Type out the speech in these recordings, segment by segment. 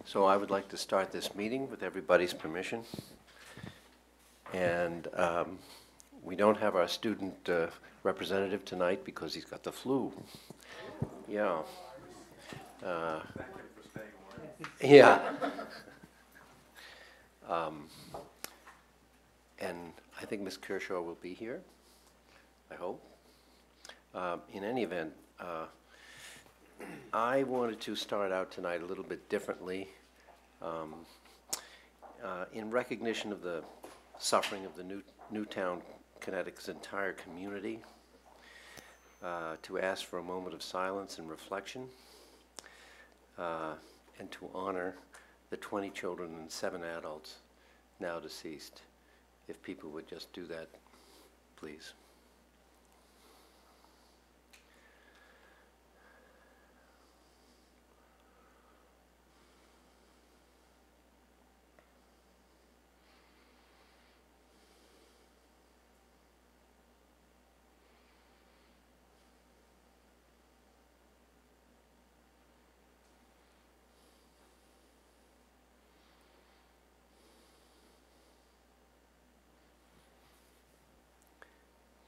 So I would like to start this meeting with everybody's permission. And we don't have our student representative tonight because he's got the flu. Yeah. Yeah. And I think Ms. Kershaw will be here, I hope. In any event, I wanted to start out tonight a little bit differently. In recognition of the suffering of the Newtown, Connecticut's entire community, to ask for a moment of silence and reflection, and to honor the 20 children and 7 adults now deceased. If people would just do that, please.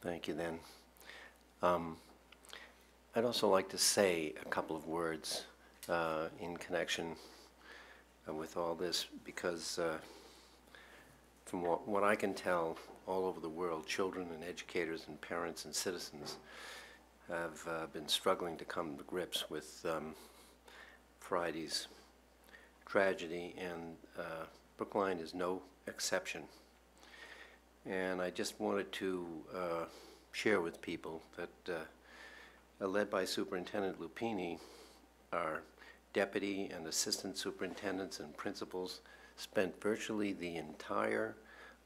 Thank you, then. I'd also like to say a couple of words in connection with all this, because from what I can tell, all over the world, children and educators and parents and citizens have been struggling to come to grips with Friday's tragedy, and Brookline is no exception. And I just wanted to share with people that led by Superintendent Lupini, our deputy and assistant superintendents and principals spent virtually the entire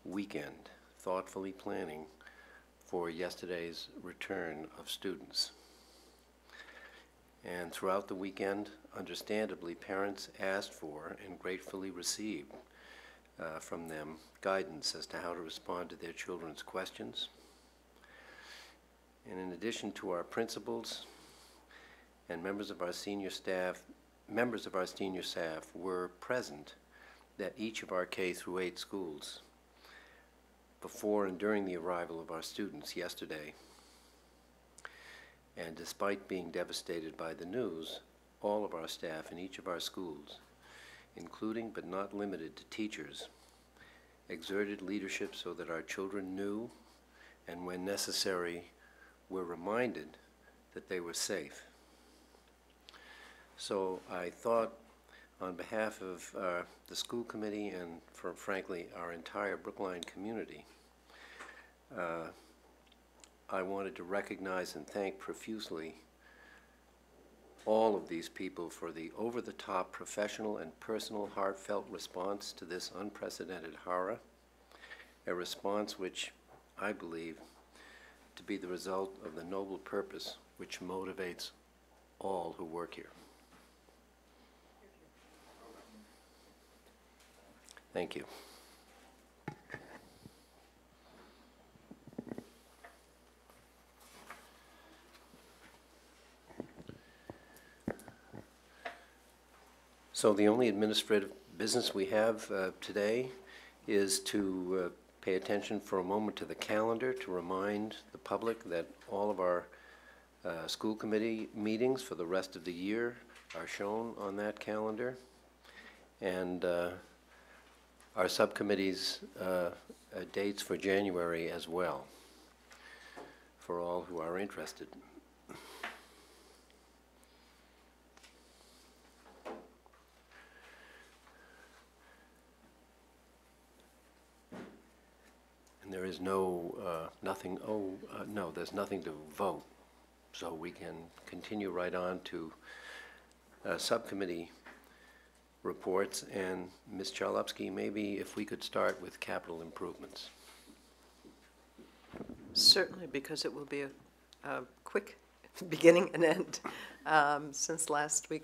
weekend thoughtfully planning for yesterday's return of students. And throughout the weekend, understandably, parents asked for and gratefully received from them guidance as to how to respond to their children's questions. And in addition to our principals and members of our senior staff were present at each of our K-8 schools before and during the arrival of our students yesterday. And despite being devastated by the news, all of our staff in each of our schools, including but not limited to teachers, exerted leadership so that our children knew, and when necessary, were reminded that they were safe. So I thought, on behalf of the school committee and, frankly, our entire Brookline community, I wanted to recognize and thank profusely all of these people for the over-the-top professional and personal heartfelt response to this unprecedented horror, a response which I believe to be the result of the noble purpose which motivates all who work here. Thank you. So the only administrative business we have today is to pay attention for a moment to the calendar to remind the public that all of our school committee meetings for the rest of the year are shown on that calendar, and our subcommittees' dates for January as well, for all who are interested. There is no, there's nothing to vote. So we can continue right on to subcommittee reports. And Ms. Charlupski, maybe if we could start with capital improvements. Certainly, because it will be a quick beginning and end. Since last week,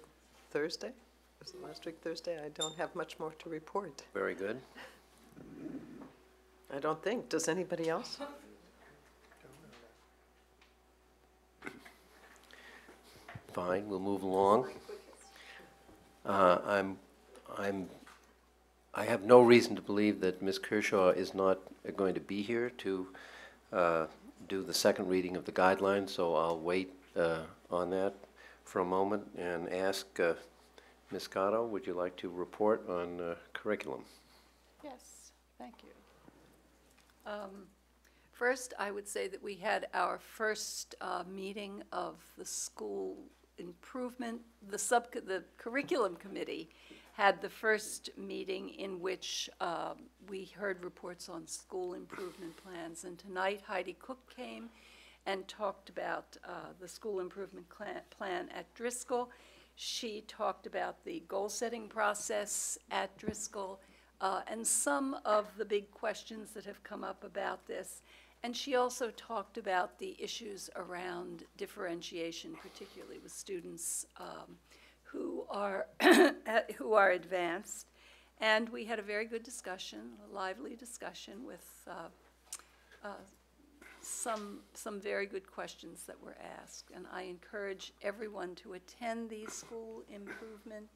Thursday? Was it last week, Thursday? I don't have much more to report. Very good. I don't think. Does anybody else? Fine, we'll move along. I I have no reason to believe that Ms. Kershaw is not going to be here to do the second reading of the guidelines, so I'll wait on that for a moment and ask Ms. Scotto, would you like to report on curriculum? Yes, thank you. First, I would say that we had our first meeting of the school improvement, the curriculum committee had the first meeting in which we heard reports on school improvement plans. And tonight Heidi Cook came and talked about the school improvement plan at Driscoll. She talked about the goal-setting process at Driscoll and some of the big questions that have come up about this. And she also talked about the issues around differentiation, particularly with students who are advanced. And we had a very good discussion, a lively discussion with some very good questions that were asked. And I encourage everyone to attend these school improvement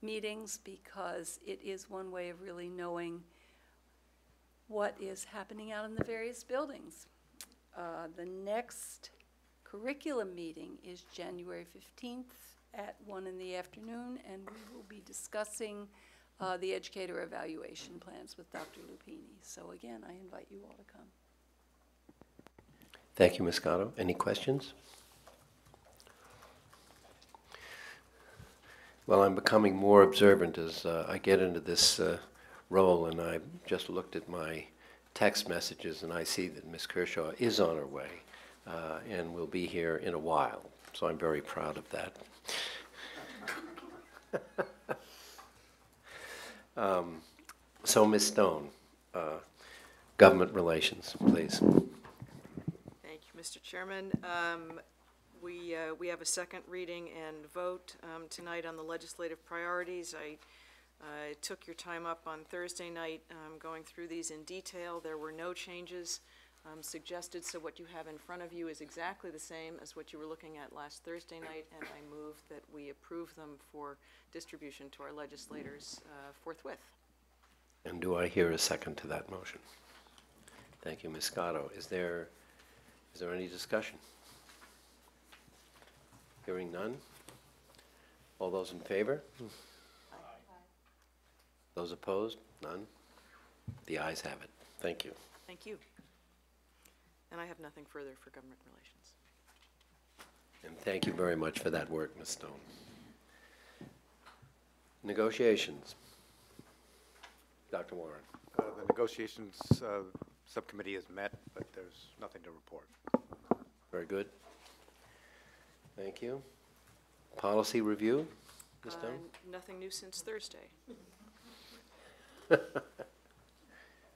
meetings, because it is one way of really knowing what is happening out in the various buildings. The next curriculum meeting is January 15th at 1 in the afternoon, and we will be discussing the educator evaluation plans with Dr. Lupini. So again, I invite you all to come. Thank you, Ms. Scotto. Any questions? Well, I'm becoming more observant as I get into this role, and I just looked at my text messages, and I see that Ms. Kershaw is on her way and will be here in a while. So I'm very proud of that. So, Ms. Stone, government relations, please. Thank you, Mr. Chairman. We have a second reading and vote tonight on the legislative priorities. I took your time up on Thursday night going through these in detail. There were no changes suggested, so what you have in front of you is exactly the same as what you were looking at last Thursday night, and I move that we approve them for distribution to our legislators forthwith. And do I hear a second to that motion? Thank you, Ms. Scotto. Is there any discussion? Hearing none. All those in favor? Aye. Those opposed? None. The ayes have it. Thank you. Thank you. And I have nothing further for government relations. And thank you very much for that work, Ms. Stone. Negotiations. Dr. Warren. The negotiations subcommittee has met, but there's nothing to report. Very good. Thank you. Policy review, Ms. Stone? Nothing new since Thursday.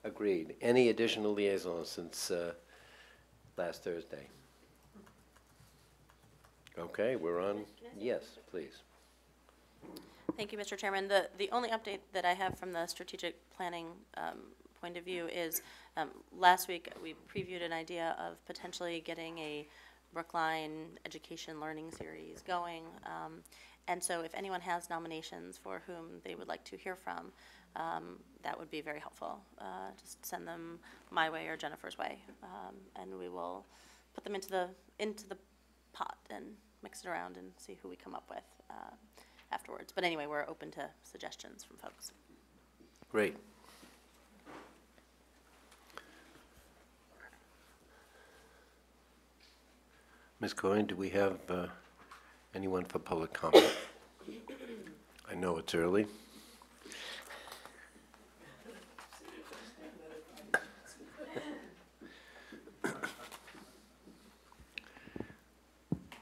Agreed. Any additional liaisons since last Thursday? Okay, we're on. Yes, please. Thank you, Mr. Chairman. The only update that I have from the strategic planning point of view is last week we previewed an idea of potentially getting a Brookline education learning series going. And so if anyone has nominations for whom they would like to hear from, that would be very helpful. Just send them my way or Jennifer's way, and we will put them into the pot and mix it around and see who we come up with afterwards. But anyway, we're open to suggestions from folks. Great. Ms. Coyne, do we have anyone for public comment? I know it's early.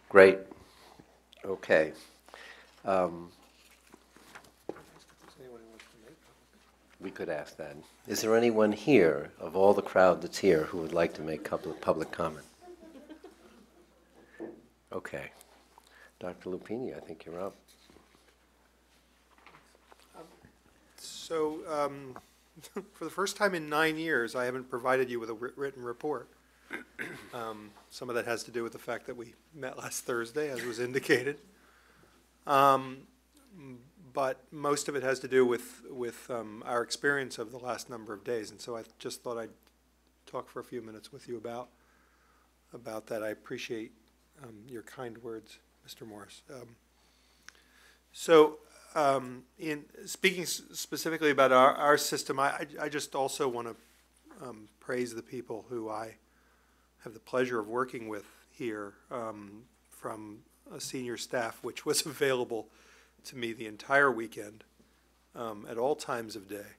Great. Okay. We could ask that. Is there anyone here, of all the crowd that's here, who would like to make public comment? Okay. Dr. Lupini, I think you're up. So, for the first time in 9 years, I haven't provided you with a written report. Some of that has to do with the fact that we met last Thursday, as was indicated. but most of it has to do with our experience of the last number of days, and so I just thought I'd talk for a few minutes with you about that. I appreciate your kind words, Mr. Morris. In speaking specifically about our system, I just also want to praise the people who I have the pleasure of working with here, from a senior staff which was available to me the entire weekend at all times of day,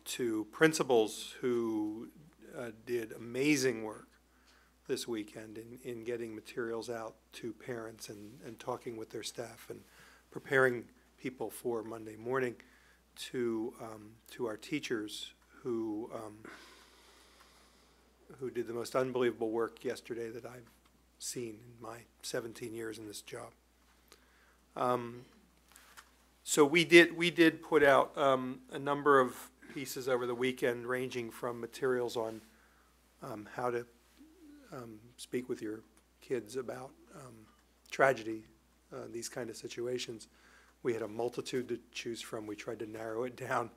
to principals who did amazing work this weekend in getting materials out to parents and talking with their staff and preparing people for Monday morning, to our teachers who did the most unbelievable work yesterday that I've seen in my 17 years in this job. So we did put out a number of pieces over the weekend, ranging from materials on how to speak with your kids about tragedy, these kind of situations. We had a multitude to choose from. We tried to narrow it down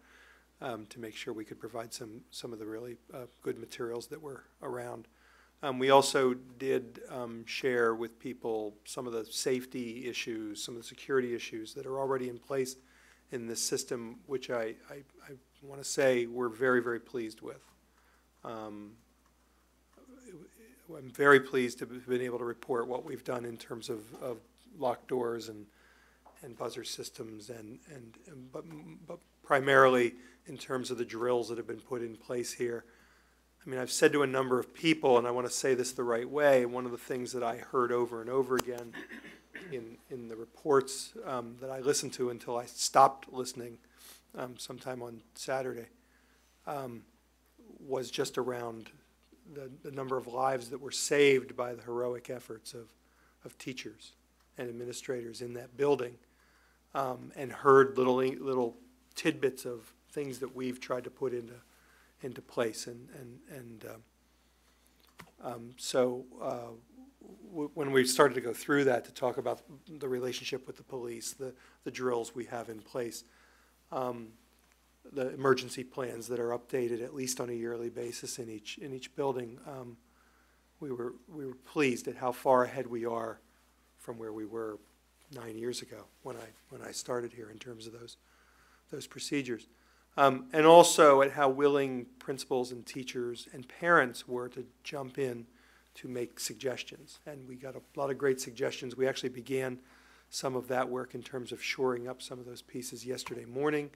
to make sure we could provide some of the really good materials that were around. We also did share with people some of the safety issues, some of the security issues that are already in place in this system, which I want to say we're very, very pleased with. I'm very pleased to have been able to report what we've done in terms of locked doors and buzzer systems, but primarily in terms of the drills that have been put in place here. I mean, I've said to a number of people, and I want to say this the right way, one of the things that I heard over and over again in the reports that I listened to until I stopped listening sometime on Saturday, was just around the number of lives that were saved by the heroic efforts of teachers and administrators in that building, and heard little tidbits of things that we've tried to put into place. When we started to go through that to talk about the relationship with the police, the drills we have in place, the emergency plans that are updated at least on a yearly basis in each building, we were pleased at how far ahead we are from where we were 9 years ago when I started here in terms of those procedures. And also at how willing principals and teachers and parents were to jump in to make suggestions. And we got a lot of great suggestions. We actually began some of that work in terms of shoring up some of those pieces yesterday morning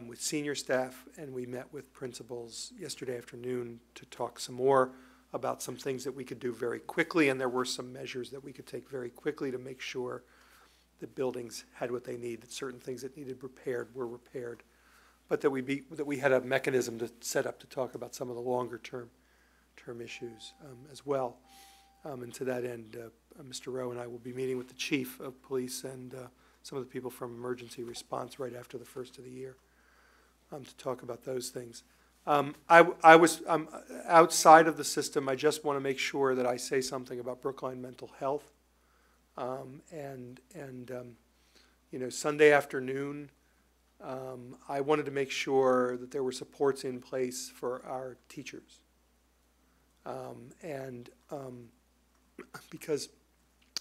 with senior staff, and we met with principals yesterday afternoon to talk some more about some things that we could do very quickly, and there were some measures that we could take very quickly to make sure that buildings had what they need, that certain things that needed repaired were repaired, but that we had a mechanism to set up to talk about some of the longer term issues as well. And to that end, Mr. Rowe and I will be meeting with the chief of police and some of the people from emergency response right after the first of the year to talk about those things. I was outside of the system. I just want to make sure that I say something about Brookline Mental Health. Sunday afternoon, I wanted to make sure that there were supports in place for our teachers. Because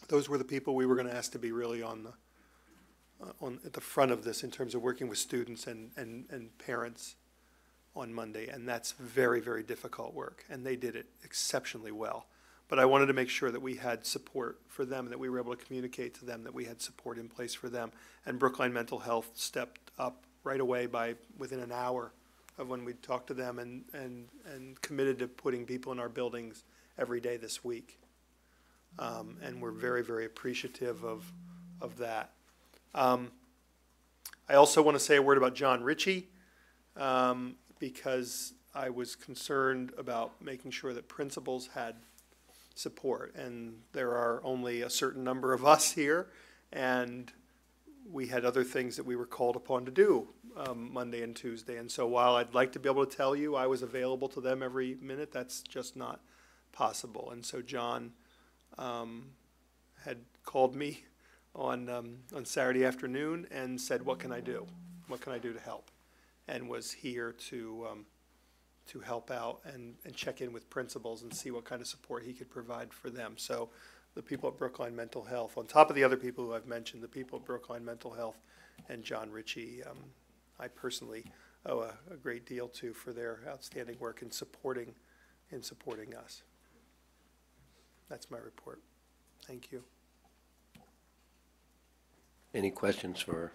those were the people we were going to ask to be really at the front of this in terms of working with students and parents on Monday, and that's very, very difficult work, and they did it exceptionally well. But I wanted to make sure that we had support for them, that we were able to communicate to them that we had support in place for them. And Brookline Mental Health stepped up right away within an hour of when we talked to them and committed to putting people in our buildings every day this week. And we're very, very appreciative of that. I also want to say a word about John Ritchie, because I was concerned about making sure that principals had support, and there are only a certain number of us here, and we had other things that we were called upon to do Monday and Tuesday. And so while I'd like to be able to tell you I was available to them every minute, that's just not possible. And so John had called me on Saturday afternoon and said, what can I do? What can I do to help? And was here to help out and check in with principals and see what kind of support he could provide for them. So the people at Brookline Mental Health, on top of the other people who I've mentioned, the people at Brookline Mental Health and John Ritchie, I personally owe a great deal to for their outstanding work in supporting us. That's my report. Thank you. Any questions for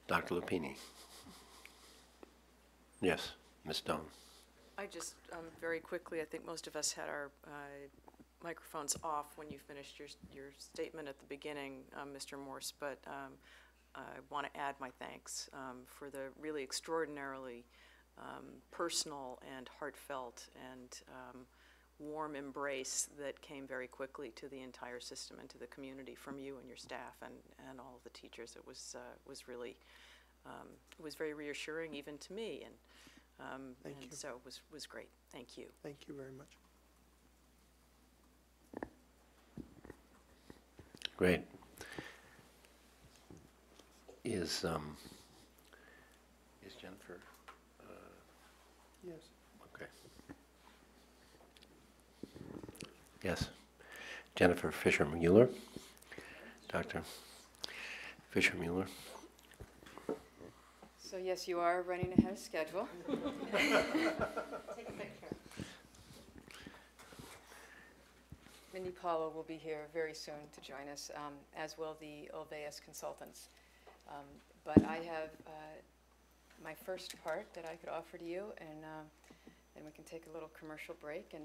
Dr. Lupini? Yes, Ms. Doan. I just, very quickly, I think most of us had our microphones off when you finished your statement at the beginning, Mr. Morse, but I want to add my thanks for the really extraordinarily personal and heartfelt and warm embrace that came very quickly to the entire system and to the community from you and your staff and all of the teachers. It was really, it was very reassuring even to me, Thank you. so it was great. Thank you. Thank you very much. Great. Is Jennifer? Yes. Okay. Yes. Jennifer Fisher-Mueller. Dr. Fisher-Mueller. So yes, you are running ahead of schedule. Take a picture. Mindy Paulo will be here very soon to join us, as will the Olveus consultants. But I have my first part that I could offer to you, and then we can take a little commercial break and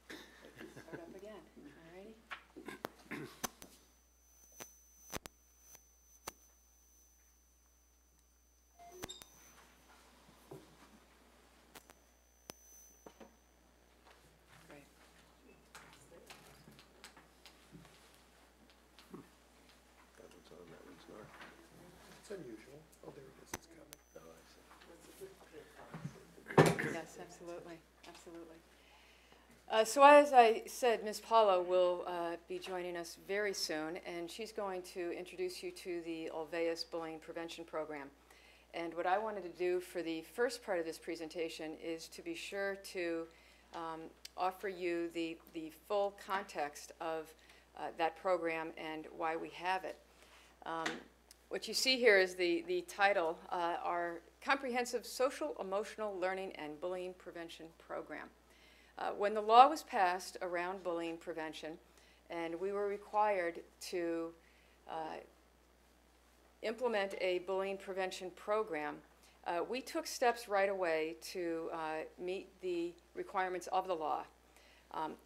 start up again. All righty? Great. It's unusual. Oh, there it is. It's coming. Yes, absolutely, absolutely. So as I said, Ms. Paulo will be joining us very soon, and she's going to introduce you to the Olveus Bullying Prevention Program. And what I wanted to do for the first part of this presentation is to be sure to offer you the full context of that program and why we have it. What you see here is the title, our Comprehensive Social Emotional Learning and Bullying Prevention Program. When the law was passed around bullying prevention, and we were required to implement a bullying prevention program, we took steps right away to meet the requirements of the law.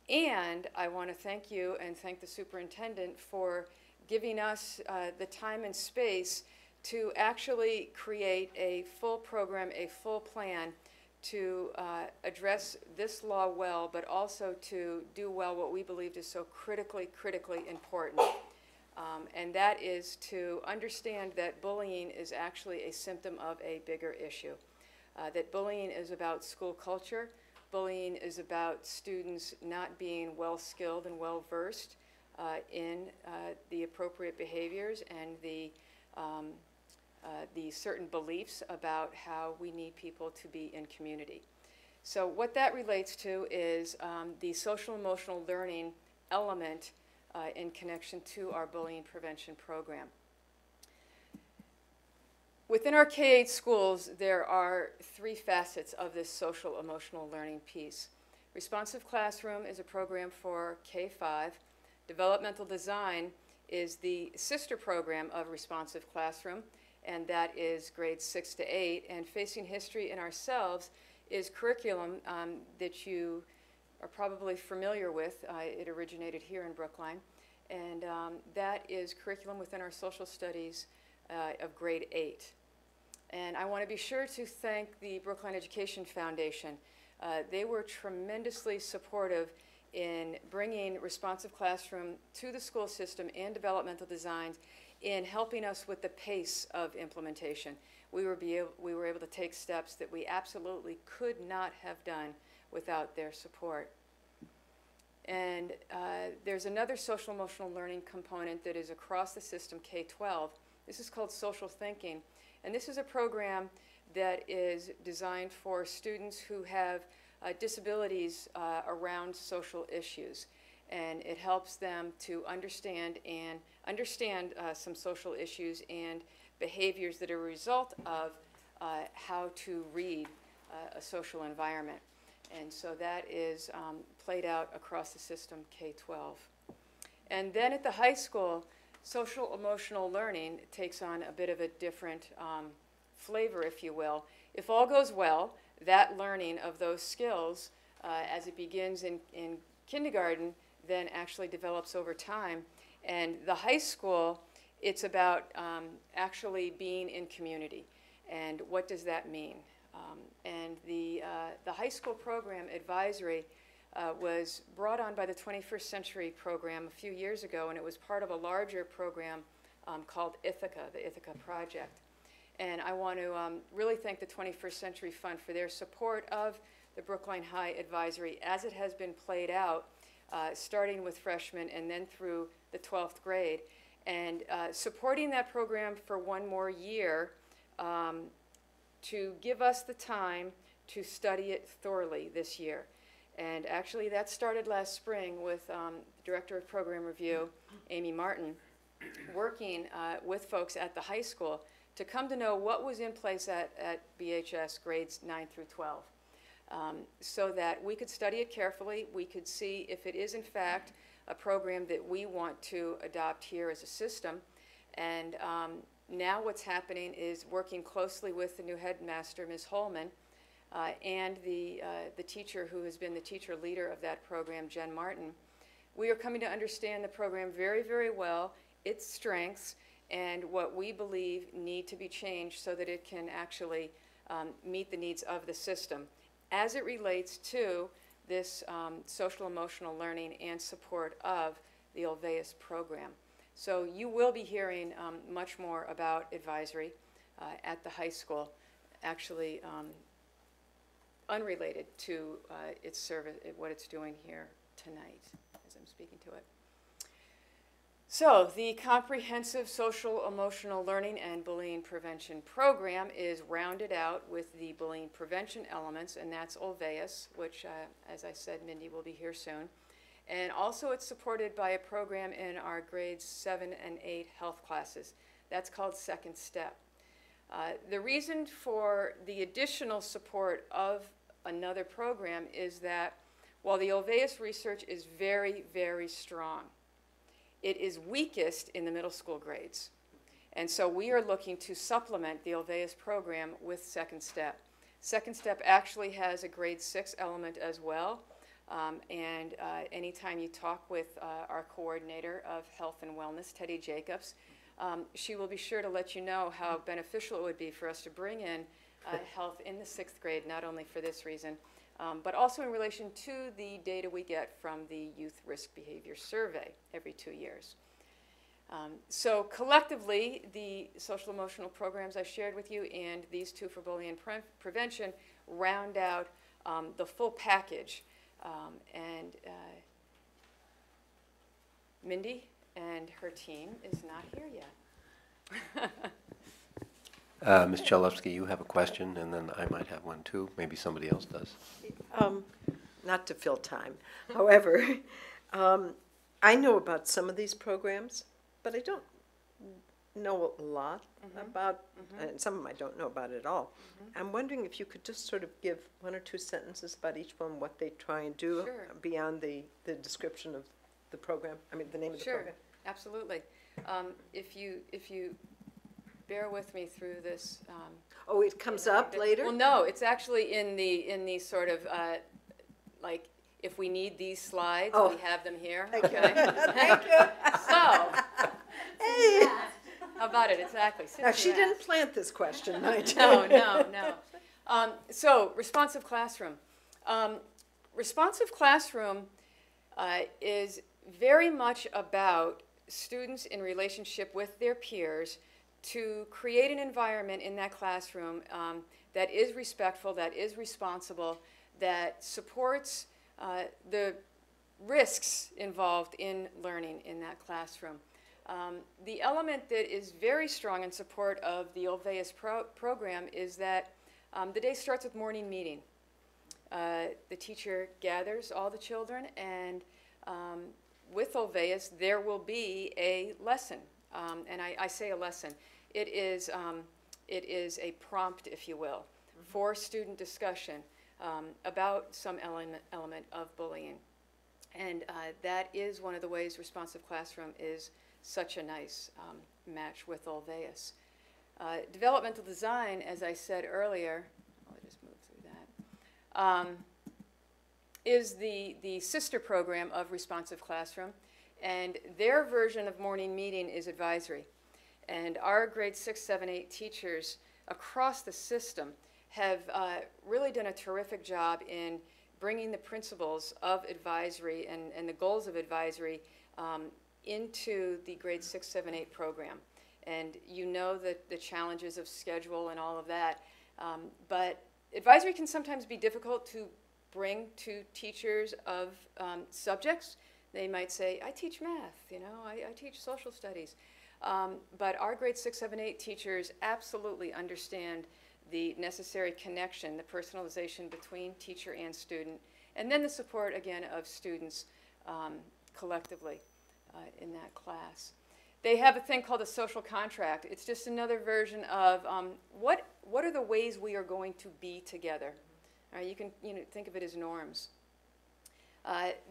And I want to thank you and thank the superintendent for giving us the time and space to actually create a full program, a full plan to address this law well, but also to do well what we believed is so critically important. And that is to understand that bullying is actually a symptom of a bigger issue. That bullying is about school culture. Bullying is about students not being well-skilled and well-versed in the appropriate behaviors and the certain beliefs about how we need people to be in community. So what that relates to is the social emotional learning element in connection to our bullying prevention program. Within our K-8 schools, there are three facets of this social emotional learning piece. Responsive Classroom is a program for K-5. Developmental Design is the sister program of Responsive Classroom, and that is grades 6 to 8. And Facing History in Ourselves is curriculum that you are probably familiar with. It originated here in Brookline. And that is curriculum within our social studies of grade 8. And I want to be sure to thank the Brookline Education Foundation. They were tremendously supportive in bringing Responsive Classroom to the school system and developmental designs in helping us with the pace of implementation. We were able to take steps that we absolutely could not have done without their support. And there's another social emotional learning component that is across the system, K-12. This is called social thinking. And this is a program that is designed for students who have disabilities around social issues. And it helps them to understand some social issues and behaviors that are a result of how to read a social environment. And so that is played out across the system, K-12. And then at the high school, social emotional learning takes on a bit of a different flavor, if you will. If all goes well, that learning of those skills as it begins in kindergarten then actually develops over time. And the high school, it's about actually being in community. And what does that mean? And the high school program advisory was brought on by the 21st Century Program a few years ago, and it was part of a larger program called Ithaca, the Ithaca Project. And I want to really thank the 21st Century Fund for their support of the Brookline High Advisory as it has been played out, starting with freshmen and then through the 12th grade, and supporting that program for one more year to give us the time to study it thoroughly this year. And actually that started last spring with Director of Program Review, Amy Martin, working with folks at the high school to come to know what was in place at BHS grades 9 through 12. So that we could study it carefully, we could see if it is in fact a program that we want to adopt here as a system. And now what's happening is working closely with the new headmaster, Ms. Holman, and the teacher who has been the teacher leader of that program, Jen Martin. We are coming to understand the program very, very well, its strengths, and what we believe need to be changed so that it can actually meet the needs of the system as it relates to this social emotional learning and support of the Olveus program. So you will be hearing much more about advisory at the high school, actually unrelated to its service, what it's doing here tonight as I'm speaking to it. So the Comprehensive Social Emotional Learning and Bullying Prevention Program is rounded out with the bullying prevention elements, and that's Olveus, which, as I said, Mindy will be here soon. And also it's supported by a program in our grades 7 and 8 health classes. That's called Second Step. The reason for the additional support of another program is that while the Olveus research is very, very strong, it is weakest in the middle school grades. And so we are looking to supplement the Olveus program with Second Step. Second Step actually has a grade 6 element as well. Anytime you talk with our coordinator of health and wellness, Teddy Jacobs, she will be sure to let you know how beneficial it would be for us to bring in health in the 6th grade, not only for this reason, but also in relation to the data we get from the Youth Risk Behavior Survey every 2 years. So collectively, the social emotional programs I shared with you and these two for bullying prevention round out the full package. Mindy and her team is not here yet. Ms. Chalupsky, you have a question, and then I might have one too. Maybe somebody else does. Not to fill time. However, I know about some of these programs, but I don't know a lot about, and some of them I don't know about at all. I'm wondering if you could just sort of give 1 or 2 sentences about each one, what they try and do beyond the description of the program, I mean the name of the program. Sure, absolutely. If you bear with me through this. Oh, it comes up later? Well, no, it's actually in the sort of, like, if we need these slides, we have them here. Thank you. Thank you. So, Hey. how about it, exactly. Now, she didn't plant this question, mind you. No. So, responsive classroom. Responsive classroom is very much about students in relationship with their peers to create an environment in that classroom that is respectful, that is responsible, that supports the risks involved in learning in that classroom. The element that is very strong in support of the Olveus program is that the day starts with morning meeting. The teacher gathers all the children, and with Olveus there will be a lesson. And I say a lesson. It is a prompt, if you will, for student discussion about some element of bullying. And that is one of the ways Responsive Classroom is such a nice match with Olveus. Developmental design, as I said earlier, I'll just move through that, is the sister program of Responsive Classroom. And their version of morning meeting is advisory. And our grade 6, 7, 8 teachers across the system have really done a terrific job in bringing the principles of advisory and the goals of advisory into the grade 6, 7, 8 program. And you know that the challenges of schedule and all of that. But advisory can sometimes be difficult to bring to teachers of subjects. They might say, I teach math, you know, I teach social studies. But our grade 6, 7, 8 teachers absolutely understand the necessary connection, the personalization between teacher and student, and then the support, again, of students collectively in that class. They have a thing called a social contract. It's just another version of what are the ways we are going to be together. You can think of it as norms.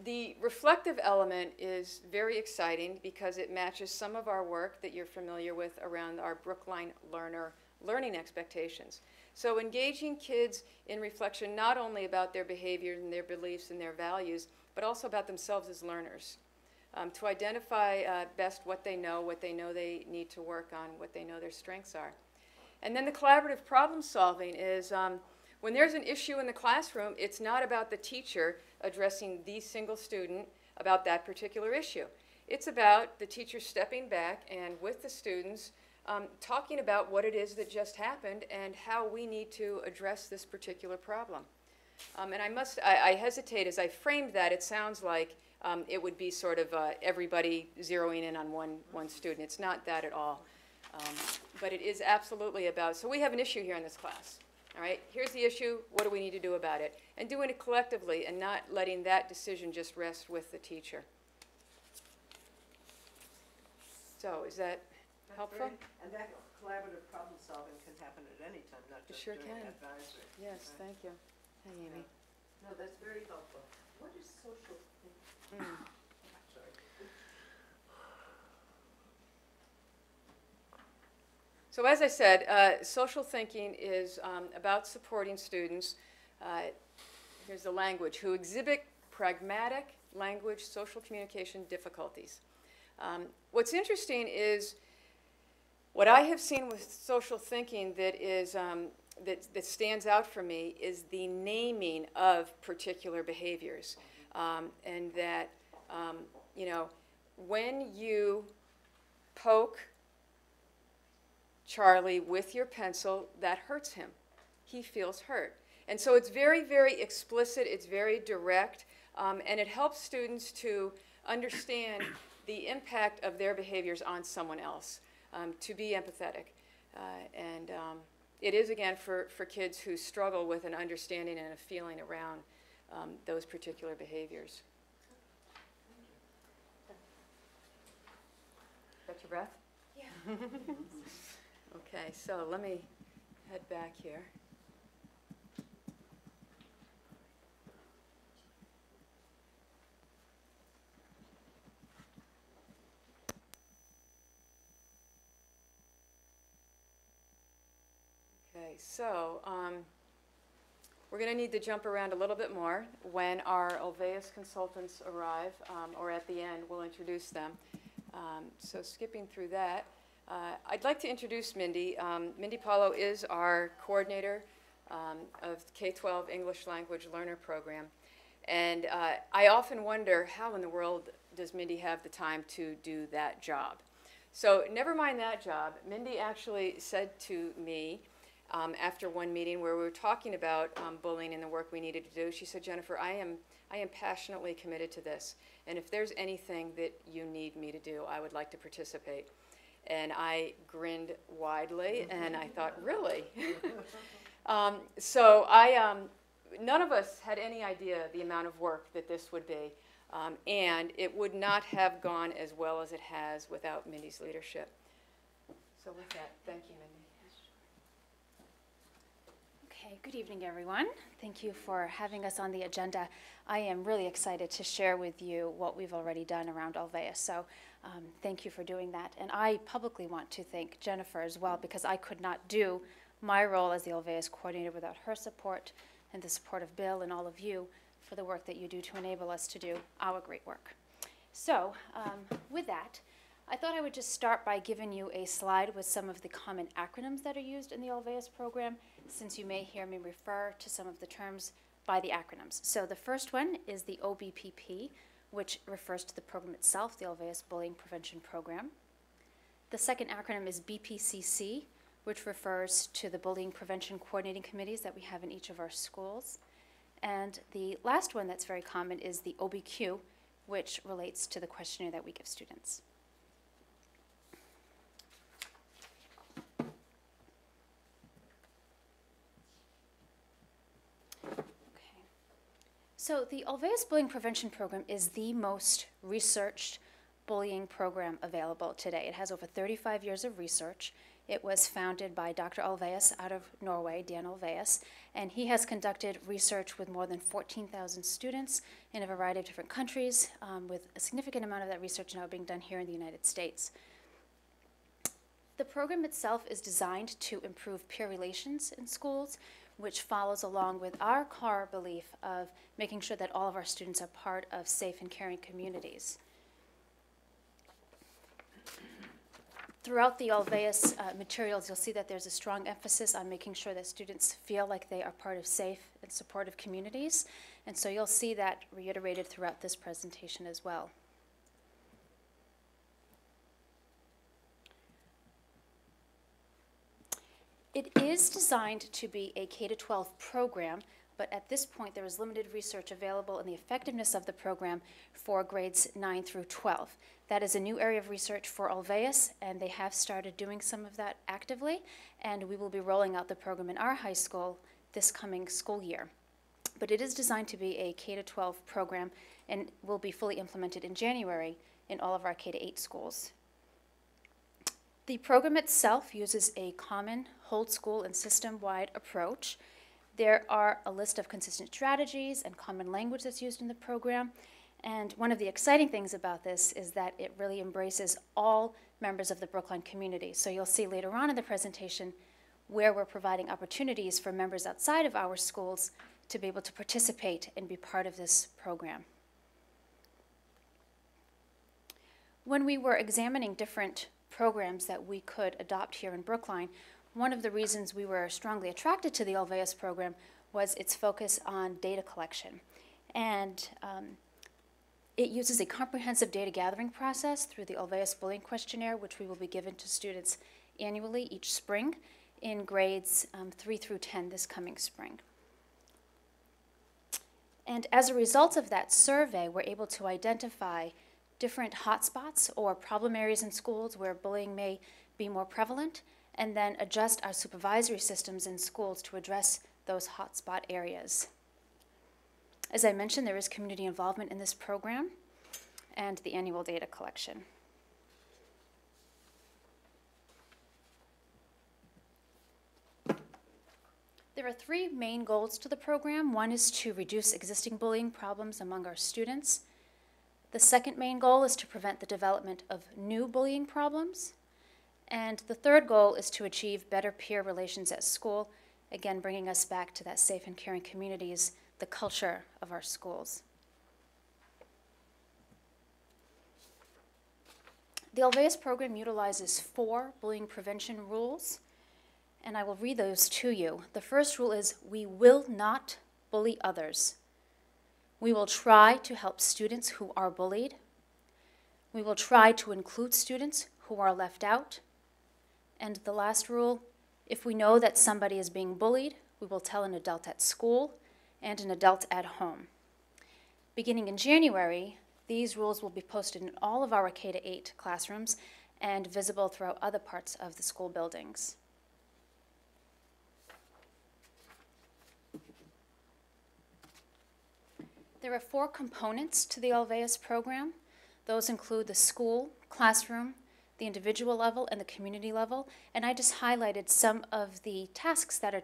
The reflective element is very exciting because it matches some of our work that you're familiar with around our Brookline learner learning expectations. So engaging kids in reflection not only about their behaviors and their beliefs and their values, but also about themselves as learners. To identify best what they know they need to work on, what they know their strengths are. And then the collaborative problem solving is when there's an issue in the classroom, it's not about the teacher addressing the single student about that particular issue. It's about the teacher stepping back and with the students talking about what it is that just happened and how we need to address this particular problem. And I hesitate as I framed that, it sounds like it would be sort of everybody zeroing in on one student. It's not that at all. But it is absolutely about, so we have an issue here in this class. All right, here's the issue, what do we need to do about it? And doing it collectively and not letting that decision just rest with the teacher. So is that helpful? And that collaborative problem solving can happen at any time, not just sure during can. advisory. Yes, thank you. Hey, Amy. No, that's very helpful. What is social thinking? Sorry. So as I said, social thinking is about supporting students, here's the language, who exhibit pragmatic language, social communication difficulties. What's interesting is what I have seen with social thinking that is that stands out for me is the naming of particular behaviors, and that when you poke Charlie with your pencil, that hurts him. He feels hurt. And so it's very, very explicit, it's very direct, and it helps students to understand the impact of their behaviors on someone else, to be empathetic. And it is, again, for kids who struggle with an understanding and a feeling around those particular behaviors. Got your breath? Yeah. Okay, so let me head back here. Okay, so we're going to need to jump around a little bit more. When our Olveus consultants arrive, or at the end, we'll introduce them. So skipping through that, I'd like to introduce Mindy. Mindy Paulo is our coordinator of K-12 English Language Learner Program. And I often wonder, how in the world does Mindy have the time to do that job? So never mind that job. Mindy actually said to me After one meeting where we were talking about bullying and the work we needed to do, she said, Jennifer, I am passionately committed to this, and if there's anything that you need me to do, I would like to participate. And I grinned widely, and I thought, really? None of us had any idea the amount of work that this would be, and it would not have gone as well as it has without Mindy's leadership. So with that, thank you, Mindy. Okay, good evening, everyone. Thank you for having us on the agenda. I am really excited to share with you what we've already done around Alveus, so thank you for doing that. And I publicly want to thank Jennifer as well, because I could not do my role as the Alveus coordinator without her support and the support of Bill and all of you for the work that you do to enable us to do our great work. So with that, I thought I would just start by giving you a slide with some of the common acronyms that are used in the Alveus program, since you may hear me refer to some of the terms by the acronyms. So the first one is the OBPP, which refers to the program itself, the Alveus Bullying Prevention Program. The second acronym is BPCC, which refers to the Bullying Prevention Coordinating Committees that we have in each of our schools. And the last one that's very common is the OBQ, which relates to the questionnaire that we give students. So the Alveus Bullying Prevention Program is the most researched bullying program available today. It has over 35 years of research. It was founded by Dr. Alveus out of Norway, Dan Alveus, and he has conducted research with more than 14,000 students in a variety of different countries, with a significant amount of that research now being done here in the United States. The program itself is designed to improve peer relations in schools, which follows along with our core belief of making sure that all of our students are part of safe and caring communities. Throughout the Alveus materials, you'll see that there's a strong emphasis on making sure that students feel like they are part of safe and supportive communities, and so you'll see that reiterated throughout this presentation as well. It is designed to be a K-12 program, but at this point there is limited research available in the effectiveness of the program for grades 9 through 12. That is a new area of research for Alveus, and they have started doing some of that actively, and we will be rolling out the program in our high school this coming school year. But it is designed to be a K-12 program and will be fully implemented in January in all of our K-8 schools. The program itself uses a common whole school and system-wide approach. There are a list of consistent strategies and common language that's used in the program. And one of the exciting things about this is that it really embraces all members of the Brookline community. So you'll see later on in the presentation where we're providing opportunities for members outside of our schools to be able to participate and be part of this program. When we were examining different programs that we could adopt here in Brookline, one of the reasons we were strongly attracted to the Alveus program was its focus on data collection. And it uses a comprehensive data gathering process through the Alveus Bullying Questionnaire, which we will be given to students annually each spring in grades 3 through 10 this coming spring. And as a result of that survey, we're able to identify different hotspots or problem areas in schools where bullying may be more prevalent, and then adjust our supervisory systems in schools to address those hotspot areas. As I mentioned, there is community involvement in this program and the annual data collection. There are three main goals to the program. One is to reduce existing bullying problems among our students. The second main goal is to prevent the development of new bullying problems. And the third goal is to achieve better peer relations at school, again bringing us back to that safe and caring communities, the culture of our schools. The Alveus program utilizes 4 bullying prevention rules, and I will read those to you. The first rule is, we will not bully others. We will try to help students who are bullied. We will try to include students who are left out. And the last rule, If we know that somebody is being bullied, we will tell an adult at school and an adult at home. Beginning in January, these rules will be posted in all of our K-8 classrooms and visible throughout other parts of the school buildings. There are 4 components to the Alveus program. Those include the school, classroom, the individual level, and the community level. And I just highlighted some of the tasks that are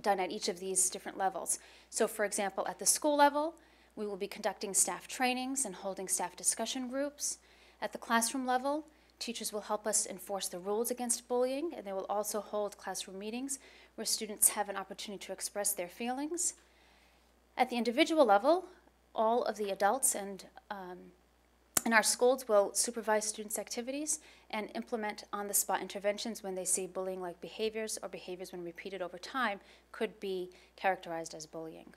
done at each of these different levels. So for example, at the school level, we will be conducting staff trainings and holding staff discussion groups. At the classroom level, teachers will help us enforce the rules against bullying, and they will also hold classroom meetings where students have an opportunity to express their feelings. At the individual level, all of the adults and in our schools will supervise students' activities and implement on-the-spot interventions when they see bullying-like behaviors or behaviors when repeated over time could be characterized as bullying.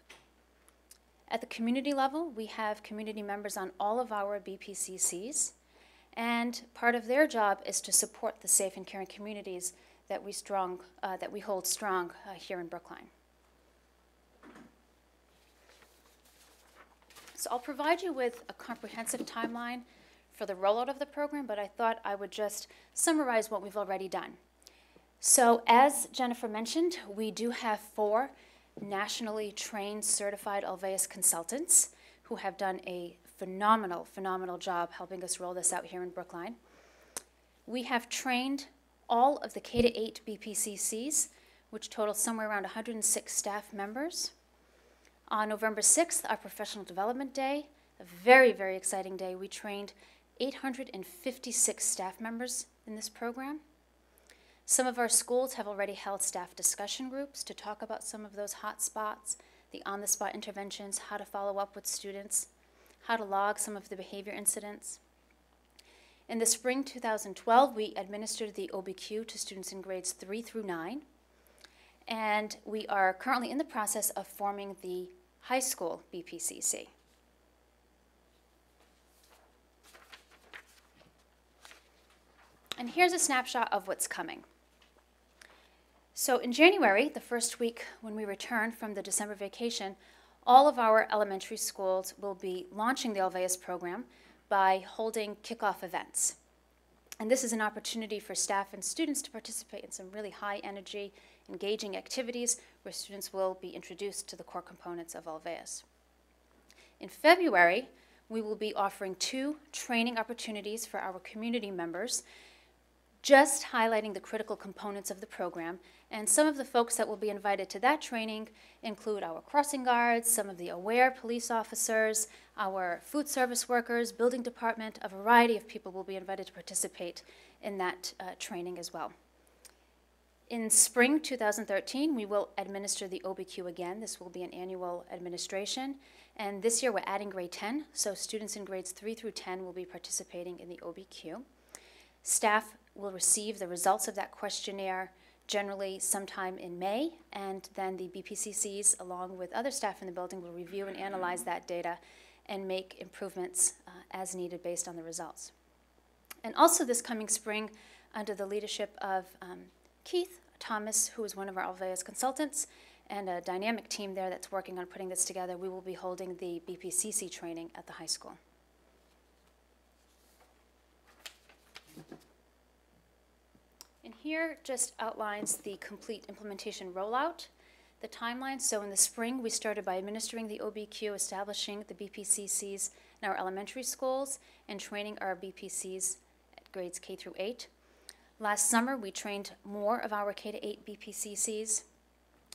At the community level, we have community members on all of our BPCCs, and part of their job is to support the safe and caring communities that we hold strong here in Brookline. So I'll provide you with a comprehensive timeline for the rollout of the program, but I thought I would just summarize what we've already done. So as Jennifer mentioned, we do have 4 nationally trained certified Alveus consultants who have done a phenomenal job helping us roll this out here in Brookline. We have trained all of the K-8 BPCCs, which total somewhere around 106 staff members. On November 6th, our Professional Development Day, a very exciting day, we trained 856 staff members in this program. Some of our schools have already held staff discussion groups to talk about some of those hot spots, the on-the-spot interventions, how to follow up with students, how to log some of the behavior incidents. In the spring 2012, we administered the OBQ to students in grades 3 through 9, and we are currently in the process of forming the high school BPCC. And here's a snapshot of what's coming. So in January, the first week when we return from the December vacation, all of our elementary schools will be launching the Alveus program by holding kickoff events. And this is an opportunity for staff and students to participate in some really high energy, engaging activities where students will be introduced to the core components of Alveus. In February, we will be offering 2 training opportunities for our community members, just highlighting the critical components of the program. And some of the folks that will be invited to that training include our crossing guards, some of the AWARE police officers, our food service workers, building department. A variety of people will be invited to participate in that training as well. In spring 2013, we will administer the OBQ again. This will be an annual administration. And this year we're adding grade 10, so students in grades 3 through 10 will be participating in the OBQ. Staff will receive the results of that questionnaire generally sometime in May, and then the BPCCs, along with other staff in the building, will review and analyze that data and make improvements as needed based on the results. And also this coming spring, under the leadership of Keith Thomas, who is one of our Alveus consultants, and a dynamic team there that's working on putting this together, we will be holding the BPCC training at the high school. And here just outlines the complete implementation rollout, the timeline. So in the spring, we started by administering the OBQ, establishing the BPCCs in our elementary schools, and training our BPCs at grades K through 8. Last summer, we trained more of our K-8 BPCCs.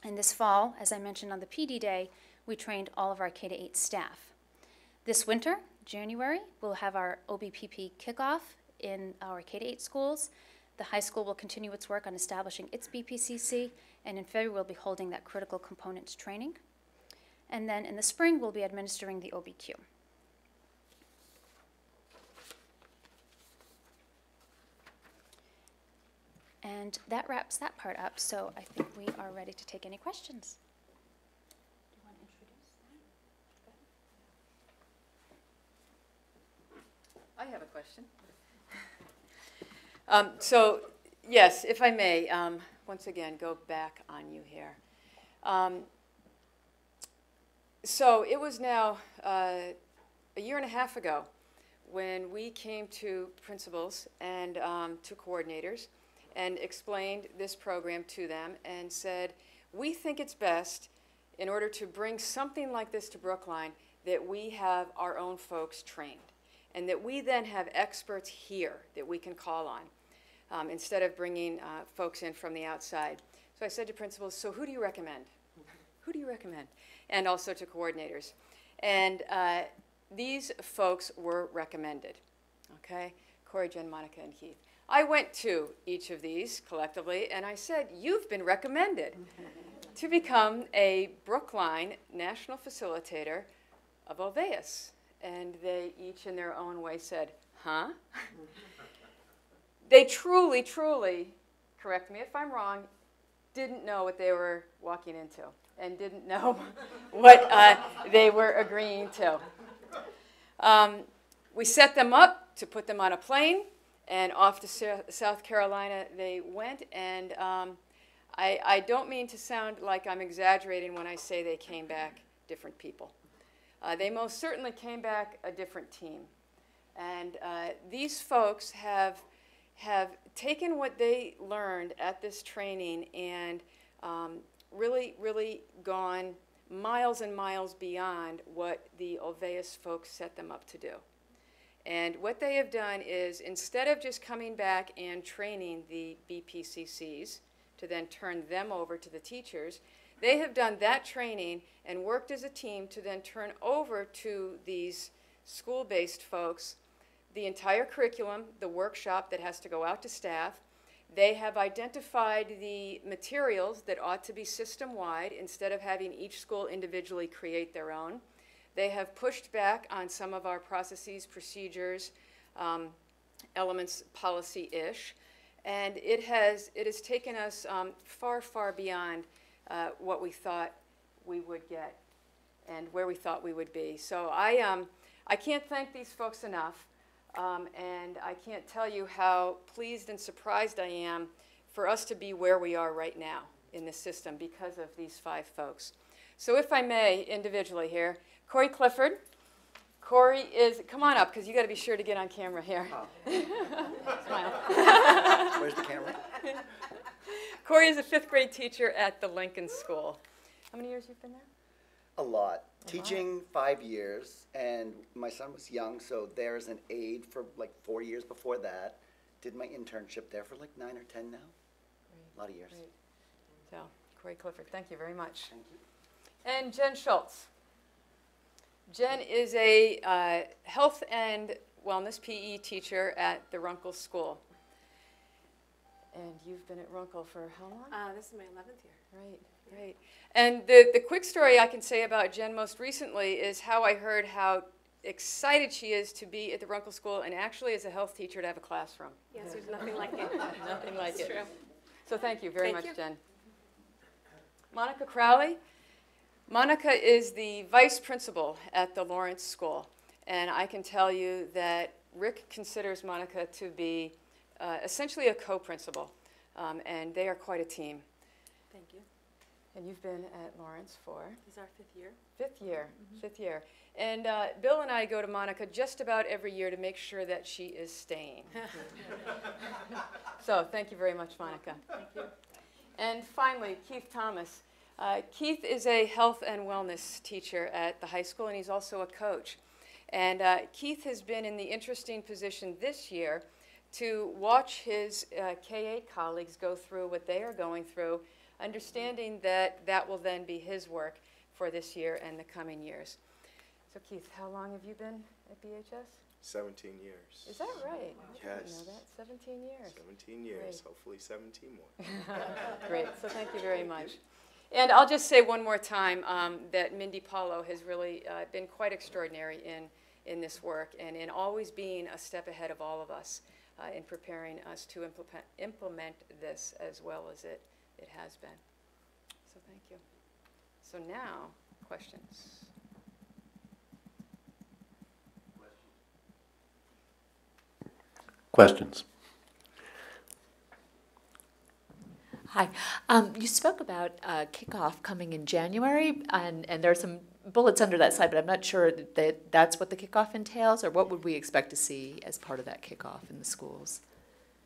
And this fall, as I mentioned on the PD Day, we trained all of our K-8 staff. This winter, January, we'll have our OBPP kickoff in our K-8 schools. The high school will continue its work on establishing its BPCC, and in February, we'll be holding that critical components training. And then in the spring, we'll be administering the OBQ. And that wraps that part up, so I think we are ready to take any questions. Do you want to introduce that? I have a question. So, yes, if I may, once again, go back on you here. So it was now a year and a half ago when we came to principals and to coordinators and explained this program to them and said, we think it's best, in order to bring something like this to Brookline, that we have our own folks trained, and that we then have experts here that we can call on, instead of bringing folks in from the outside. So I said to principals, so who do you recommend? Who do you recommend? And also to coordinators. And these folks were recommended, okay? Corey, Jen, Monica, and Keith. I went to each of these collectively, and I said, you've been recommended to become a Brookline National Facilitator of Ulvaeus. And they each in their own way said, huh? They truly, truly, correct me if I'm wrong, didn't know what they were walking into and didn't know what they were agreeing to. We set them up to put them on a plane, and off to South Carolina they went. And I don't mean to sound like I'm exaggerating when I say they came back different people. They most certainly came back a different team. And these folks have taken what they learned at this training and really, really gone miles and miles beyond what the Ulvaeus folks set them up to do. And what they have done is, instead of just coming back and training the BPCCs to then turn them over to the teachers, they have done that training and worked as a team to then turn over to these school-based folks the entire curriculum, the workshop that has to go out to staff. They have identified the materials that ought to be system-wide instead of having each school individually create their own. They have pushed back on some of our processes, procedures, elements, policy-ish, and it has taken us far, far beyond what we thought we would get and where we thought we would be. So I can't thank these folks enough, and I can't tell you how pleased and surprised I am for us to be where we are right now in this system because of these 5 folks. So if I may, individually here, Corey Clifford. Corey is, come on up, because you got to be sure to get on camera here. Smile. Where's the camera? Corey is a 5th grade teacher at the Lincoln School. How many years you've been there? A lot. Teaching 5 years, and my son was young, so there's an aide for like 4 years before that. Did my internship there for like 9 or 10 now. Great. A lot of years. Great. So, Corey Clifford, thank you very much. Thank you. And Jen Schultz. Jen is a health and wellness PE teacher at the Runkle School. And you've been at Runkle for how long? This is my 11th year. Right, right. And the quick story I can say about Jen most recently is how I heard how excited she is to be at the Runkle School and actually as a health teacher to have a classroom. Yes, there's nothing like it. Nothing like it. True. So thank you very Thank much, you. Jen. Monica Crowley. Monica is the vice principal at the Lawrence School. And I can tell you that Rick considers Monica to be essentially a co-principal. And they are quite a team. Thank you. And you've been at Lawrence for? This is our 5th year. 5th year, 5th year. And Bill and I go to Monica just about every year to make sure that she is staying. So thank you very much, Monica. Thank you. And finally, Keith Thomas. Keith is a health and wellness teacher at the high school, and he's also a coach. And Keith has been in the interesting position this year to watch his K-8 colleagues go through what they are going through, understanding that that will then be his work for this year and the coming years. So Keith, how long have you been at BHS? 17 years. Is that right? I didn't Yes. know that. 17 years. 17 years, Great. hopefully 17 more. Great, so thank you very much. And I'll just say one more time that Mindy Paulo has really been quite extraordinary in this work and in always being a step ahead of all of us in preparing us to implement this as well as it has been. So thank you. So now, questions. Questions? Hi. You spoke about kickoff coming in January, and there are some bullets under that slide, but I'm not sure that that's what the kickoff entails, or what would we expect to see as part of that kickoff in the schools?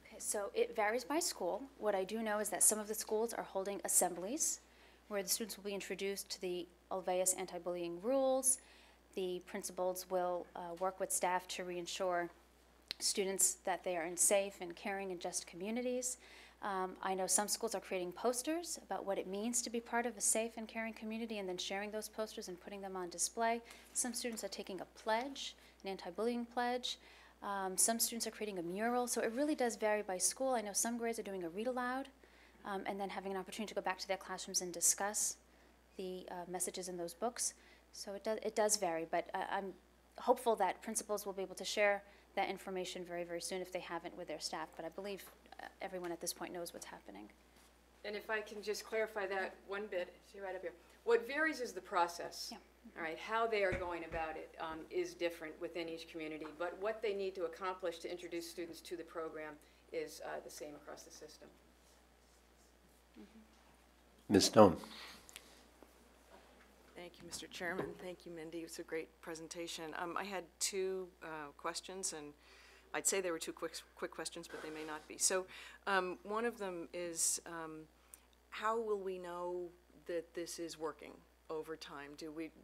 Okay, so it varies by school. What I do know is that some of the schools are holding assemblies where the students will be introduced to the Olveus anti-bullying rules. The principals will work with staff to reassure students that they are in safe and caring and just communities. I know some schools are creating posters about what it means to be part of a safe and caring community and then sharing those posters and putting them on display. Some students are taking a pledge, an anti-bullying pledge. Some students are creating a mural, so it really does vary by school. I know some grades are doing a read aloud and then having an opportunity to go back to their classrooms and discuss the messages in those books. So it does vary, but I'm hopeful that principals will be able to share that information very, very soon if they haven't with their staff, but I believe everyone at this point knows what's happening. And if I can just clarify that one bit, see right up here. What varies is the process. Yeah. All right, how they are going about it is different within each community, but what they need to accomplish to introduce students to the program is the same across the system. Ms. Stone. Thank you, Mr. Chairman. Thank you, Mindy. It's a great presentation. I had two questions, and I'd say they were two quick questions, but they may not be. So one of them is, how will we know that this is working over time?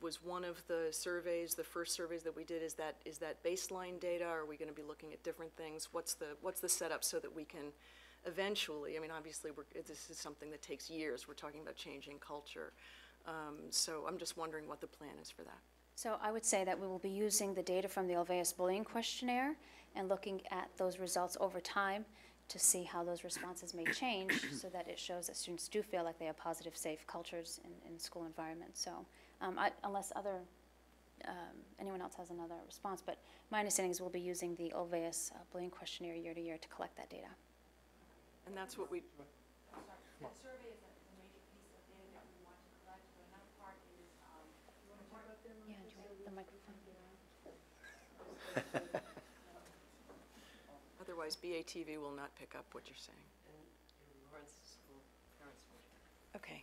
Was one of the surveys, the first surveys that we did, is that baseline data? Are we going to be looking at different things? What's the setup so that we can eventually, I mean, obviously this is something that takes years. We're talking about changing culture. So I'm just wondering what the plan is for that. So I would say that we will be using the data from the Olveus Bullying Questionnaire and looking at those results over time to see how those responses may change so that it shows that students do feel like they have positive, safe cultures in school environments. So unless anyone else has another response, but my understanding is we'll be using the Olveus Bullying Questionnaire year to year to collect that data. And that's what we... The survey is a major piece of data that we want to collect, but another part is, you want to talk about them? Yeah, do you want the microphone? Otherwise, BATV will not pick up what you're saying. Okay.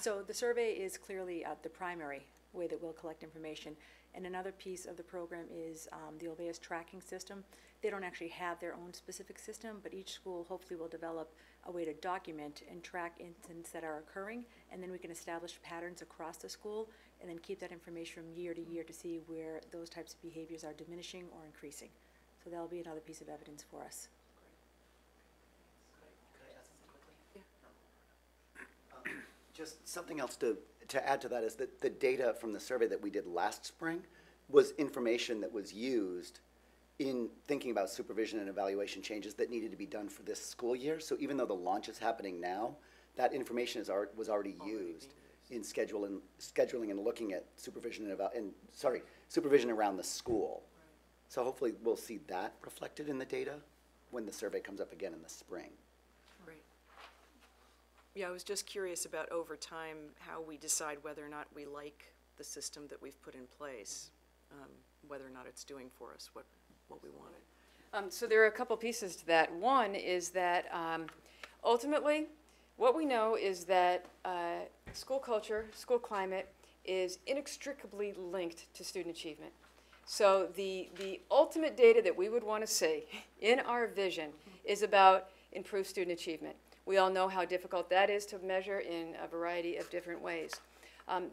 So the survey is clearly the primary way that we'll collect information. And another piece of the program is the Olveus tracking system. They don't actually have their own specific system, but each school hopefully will develop a way to document and track incidents that are occurring, and then we can establish patterns across the school and then keep that information from year to year to see where those types of behaviors are diminishing or increasing. So that'll be another piece of evidence for us. Just something else to add to that is that the data from the survey that we did last spring was information that was used in thinking about supervision and evaluation changes that needed to be done for this school year. So even though the launch is happening now, that information was already used in scheduling and looking at supervision and supervision around the school. So hopefully we'll see that reflected in the data when the survey comes up again in the spring. Right. Yeah, I was just curious about over time how we decide whether or not we like the system that we've put in place, whether or not it's doing for us what we wanted. So there are a couple pieces to that. One is that ultimately what we know is that school culture, school climate is inextricably linked to student achievement. So the ultimate data that we would want to see in our vision is about improved student achievement. We all know how difficult that is to measure in a variety of different ways.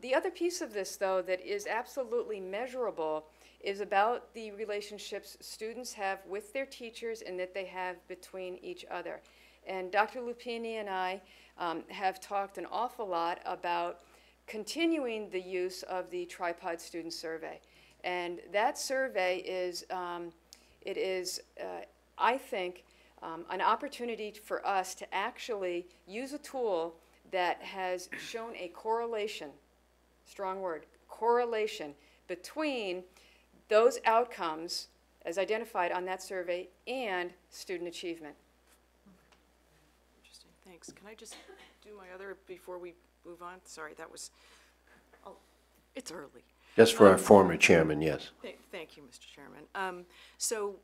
The other piece of this, though, that is absolutely measurable is about the relationships students have with their teachers and that they have between each other. And Dr. Lupini and I have talked an awful lot about continuing the use of the Tripod Student Survey. And that survey is, I think, an opportunity for us to actually use a tool that has shown a correlation, strong word, correlation between those outcomes as identified on that survey and student achievement. Interesting, thanks. Can I just do my other before we move on? Sorry, that was, it's early. Just for our former chairman, yes. Thank you, Mr. Chairman. So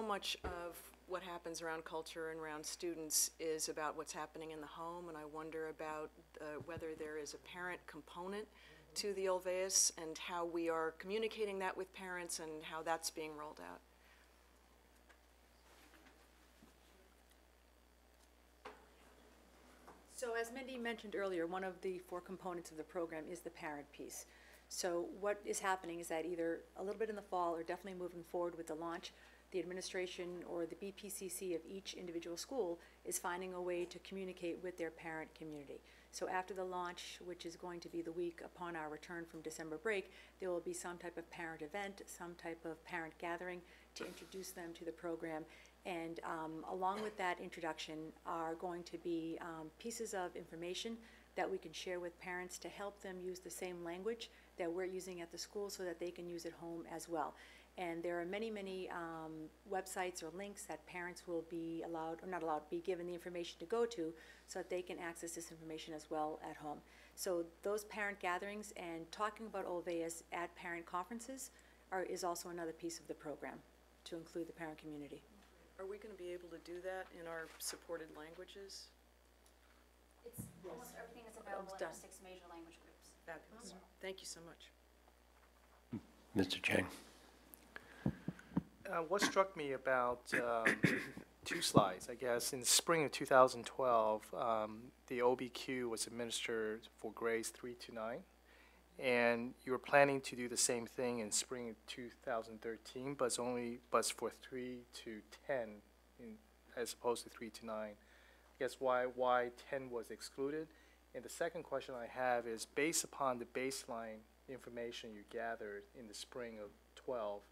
much of what happens around culture and around students is about what's happening in the home, and I wonder about whether there is a parent component to the Olveus and how we are communicating that with parents and how that's being rolled out. So as Mindy mentioned earlier, one of the 4 components of the program is the parent piece. So what is happening is that either a little bit in the fall or definitely moving forward with the launch, the administration or the BPCC of each individual school is finding a way to communicate with their parent community. So after the launch, which is going to be the week upon our return from December break, there will be some type of parent event, some type of parent gathering to introduce them to the program. And along with that introduction are going to be pieces of information that we can share with parents to help them use the same language that we're using at the school so that they can use at home as well. And there are many, many websites or links that parents will be allowed, or not allowed, be given the information to go to so that they can access this information as well at home. So those parent gatherings and talking about Olveus at parent conferences is also another piece of the program to include the parent community. Are we going to be able to do that in our supported languages? It's almost everything is available in our 6 major language groups. Fabulous. Thank you so much. Mr. Chang. What struck me about 2 slides, I guess, in the spring of 2012, the OBQ was administered for grades 3 to 9, and you were planning to do the same thing in spring of 2013, but it's for 3 to 10 as opposed to 3 to 9. I guess why 10 was excluded. And the second question I have is, based upon the baseline information you gathered in the spring of 12,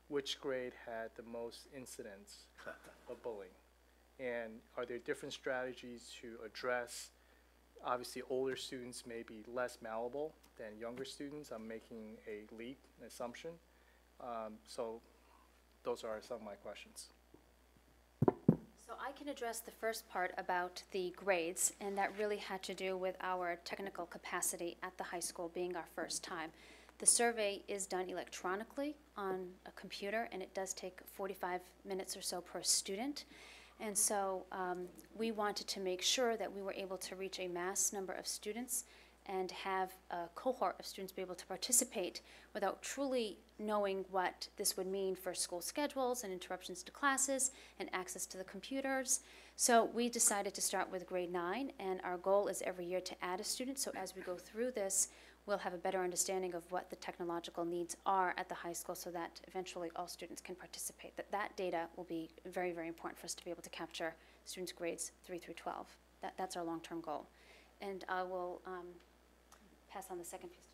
which grade had the most incidents of bullying? And are there different strategies to address, obviously older students may be less malleable than younger students. I'm making a leap, an assumption. So those are some of my questions. So I can address the first part about the grades, and that really had to do with our technical capacity at the high school being our first time. The survey is done electronically on a computer, and it does take 45 minutes or so per student. And so we wanted to make sure that we were able to reach a mass number of students and have a cohort of students be able to participate without truly knowing what this would mean for school schedules and interruptions to classes and access to the computers. So we decided to start with grade 9, and our goal is every year to add a student. So as we go through this, we'll have a better understanding of what the technological needs are at the high school so that eventually all students can participate. That data will be very, very important for us to be able to capture students' grades 3 through 12. That's our long-term goal. And I will pass on the second piece to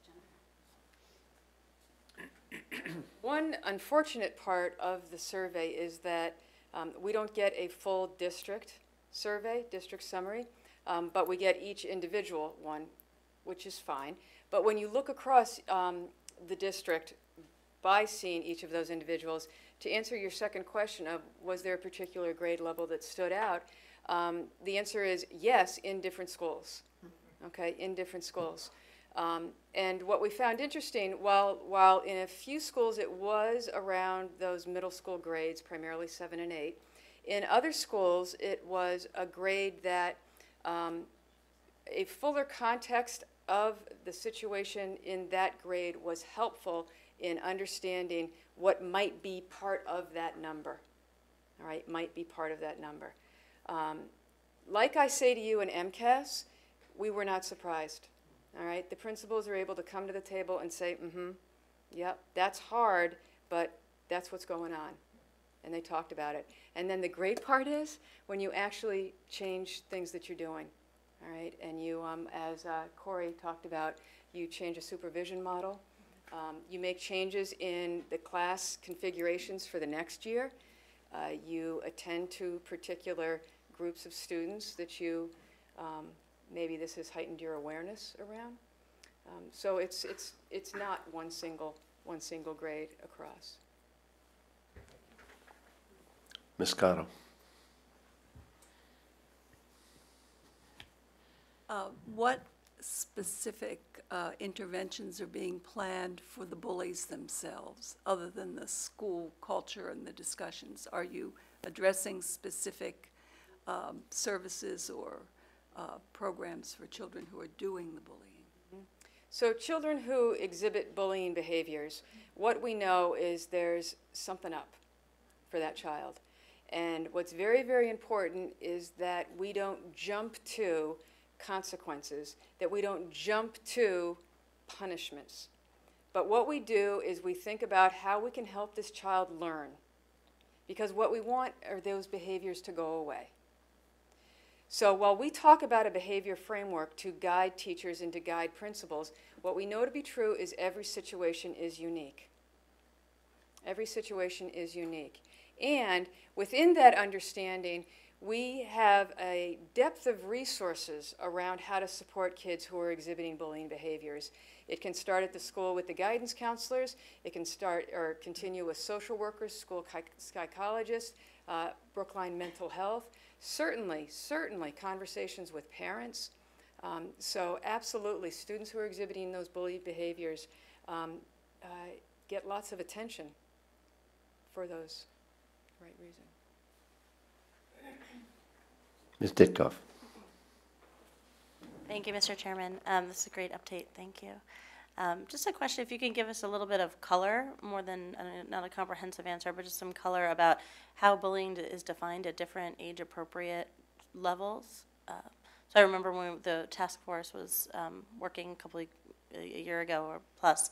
Jennifer. One unfortunate part of the survey is that we don't get a full district survey, district summary, but we get each individual one, which is fine. But when you look across the district by seeing each of those individuals, to answer your second question of was there a particular grade level that stood out, the answer is yes, in different schools, okay, in different schools. And what we found interesting, while in a few schools it was around those middle school grades, primarily 7 and 8, in other schools it was a grade that a fuller context of the situation in that grade was helpful in understanding what might be part of that number, all right, might be part of that number. Like I say to you in MCAS, we were not surprised, all right? The principals are able to come to the table and say, yep, that's hard, but that's what's going on. And they talked about it. And then the great part is when you actually change things that you're doing. All right, and you, as Corey talked about, you change a supervision model. You make changes in the class configurations for the next year. You attend to particular groups of students that you, maybe this has heightened your awareness around. So it's not one single grade across. Ms. Cotto. What specific interventions are being planned for the bullies themselves, other than the school culture and the discussions? Are you addressing specific services or programs for children who are doing the bullying. So children who exhibit bullying behaviors, what we know is there's something up for that child. And what's very, very important is that we don't jump to consequences, that we don't jump to punishments. But what we do is we think about how we can help this child learn. Because what we want are those behaviors to go away. So while we talk about a behavior framework to guide teachers and to guide principals, what we know to be true is every situation is unique. Every situation is unique. And within that understanding, we have a depth of resources around how to support kids who are exhibiting bullying behaviors. It can start at the school with the guidance counselors. It can start or continue with social workers, school psychologists, Brookline Mental Health. Certainly conversations with parents. So absolutely, students who are exhibiting those bully behaviors get lots of attention for those right reasons. Ms. Ditkoff. Thank you, Mr. Chairman. This is a great update. Thank you. Just a question, if you can give us a little bit of color, more than, not a comprehensive answer, but just some color about how bullying is defined at different age-appropriate levels. So I remember when the task force was working a year ago or plus,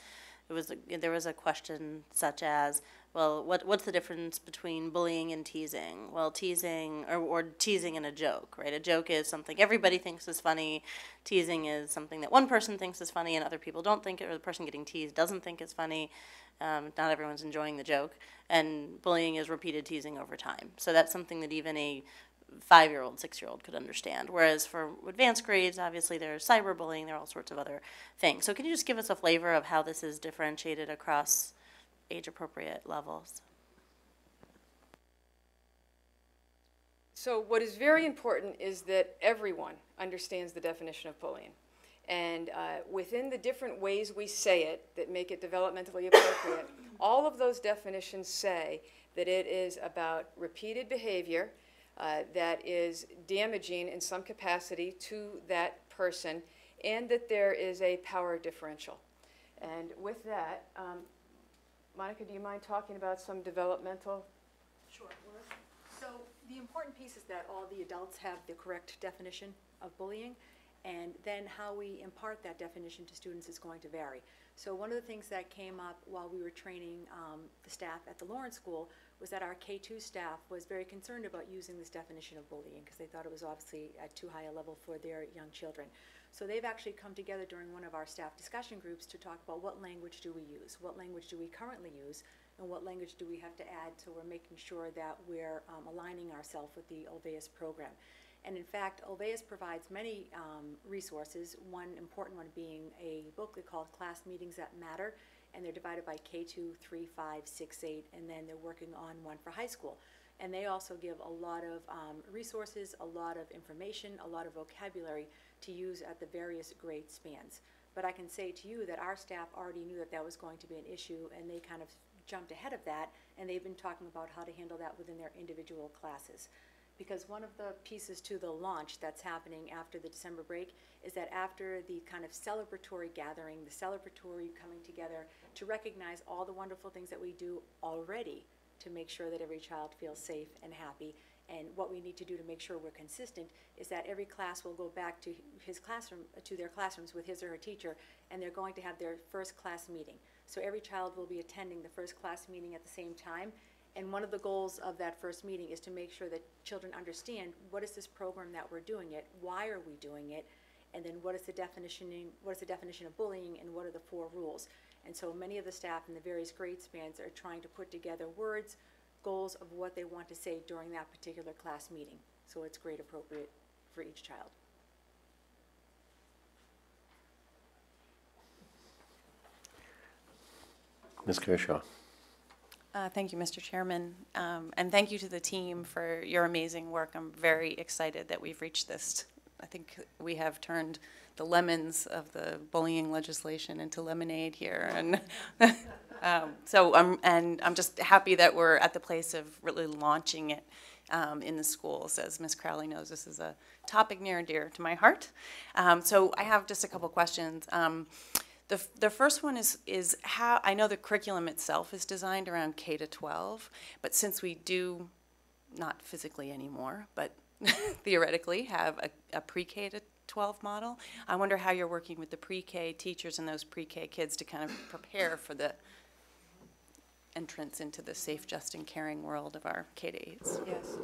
there was a question such as, well, what's the difference between bullying and teasing? Well, teasing, or teasing in a joke, right? A joke is something everybody thinks is funny. Teasing is something that one person thinks is funny and other people don't think it, or the person getting teased doesn't think it's funny. Not everyone's enjoying the joke. And bullying is repeated teasing over time. So that's something that even a 5-year-old, 6-year-old could understand. Whereas for advanced grades, obviously there's cyberbullying, there are all sorts of other things. So can you just give us a flavor of how this is differentiated across age-appropriate levels? So what is very important is that everyone understands the definition of bullying. And within the different ways we say it that make it developmentally appropriate, all of those definitions say that it is about repeated behavior that is damaging in some capacity to that person, and that there is a power differential. And with that, Monica, do you mind talking about some developmental? Sure. So the important piece is that all the adults have the correct definition of bullying, and then how we impart that definition to students is going to vary. So one of the things that came up while we were training the staff at the Lawrence School was that our K-2 staff was very concerned about using this definition of bullying because they thought it was obviously at too high a level for their young children. So they've actually come together during one of our staff discussion groups to talk about what language do we use, what language do we currently use, and what language do we have to add so we're making sure that we're aligning ourselves with the Olweus program. And in fact, Olweus provides many resources, one important one being a booklet called Class Meetings That Matter, and they're divided by K2, 3, 5, 6, 8, and then they're working on one for high school. And they also give a lot of resources, a lot of information, a lot of vocabulary to use at the various grade spans. But I can say to you that our staff already knew that that was going to be an issue, and they kind of jumped ahead of that, and they've been talking about how to handle that within their individual classes. Because one of the pieces to the launch that's happening after the December break is that after the kind of celebratory gathering, the celebratory coming together to recognize all the wonderful things that we do already to make sure that every child feels safe and happy. And what we need to do to make sure we're consistent is that every class will go back to his classroom, to their classrooms with his or her teacher, and they're going to have their first class meeting. So every child will be attending the first class meeting at the same time. And one of the goals of that first meeting is to make sure that children understand what is this program that we're doing it, why are we doing it, and then what is the definition of bullying, and what are the 4 rules. And so many of the staff in the various grade spans are trying to put together words, goals of what they want to say during that particular class meeting. So it's grade appropriate for each child. Ms. Kershaw. Thank you, Mr. Chairman, and thank you to the team for your amazing work. I'm very excited that we've reached this I think we have turned the lemons of the bullying legislation into lemonade here, and so I'm just happy that we're at the place of really launching it in the schools. As Ms. Crowley knows, this is a topic near and dear to my heart. So I have just a couple questions. The first one is how, I know the curriculum itself is designed around K-12, but since we do, not physically anymore, but theoretically have a pre-K to 12 model, I wonder how you're working with the pre-K teachers and those pre-K kids to kind of prepare for the entrance into the safe, just, and caring world of our K-8s. Yes.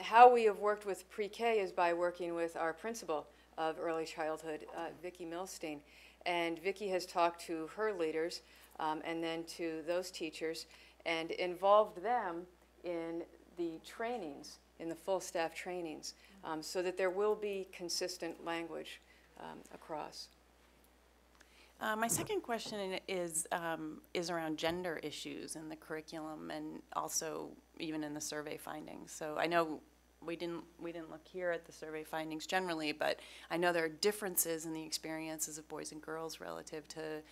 How we have worked with pre-K is by working with our principal of early childhood, Vicki Milstein. And Vicki has talked to her leaders and then to those teachers and involved them in the trainings, in the full staff trainings, so that there will be consistent language across. My second question is around gender issues in the curriculum and also even in the survey findings. So I know we didn't look here at the survey findings generally, but I know there are differences in the experiences of boys and girls relative to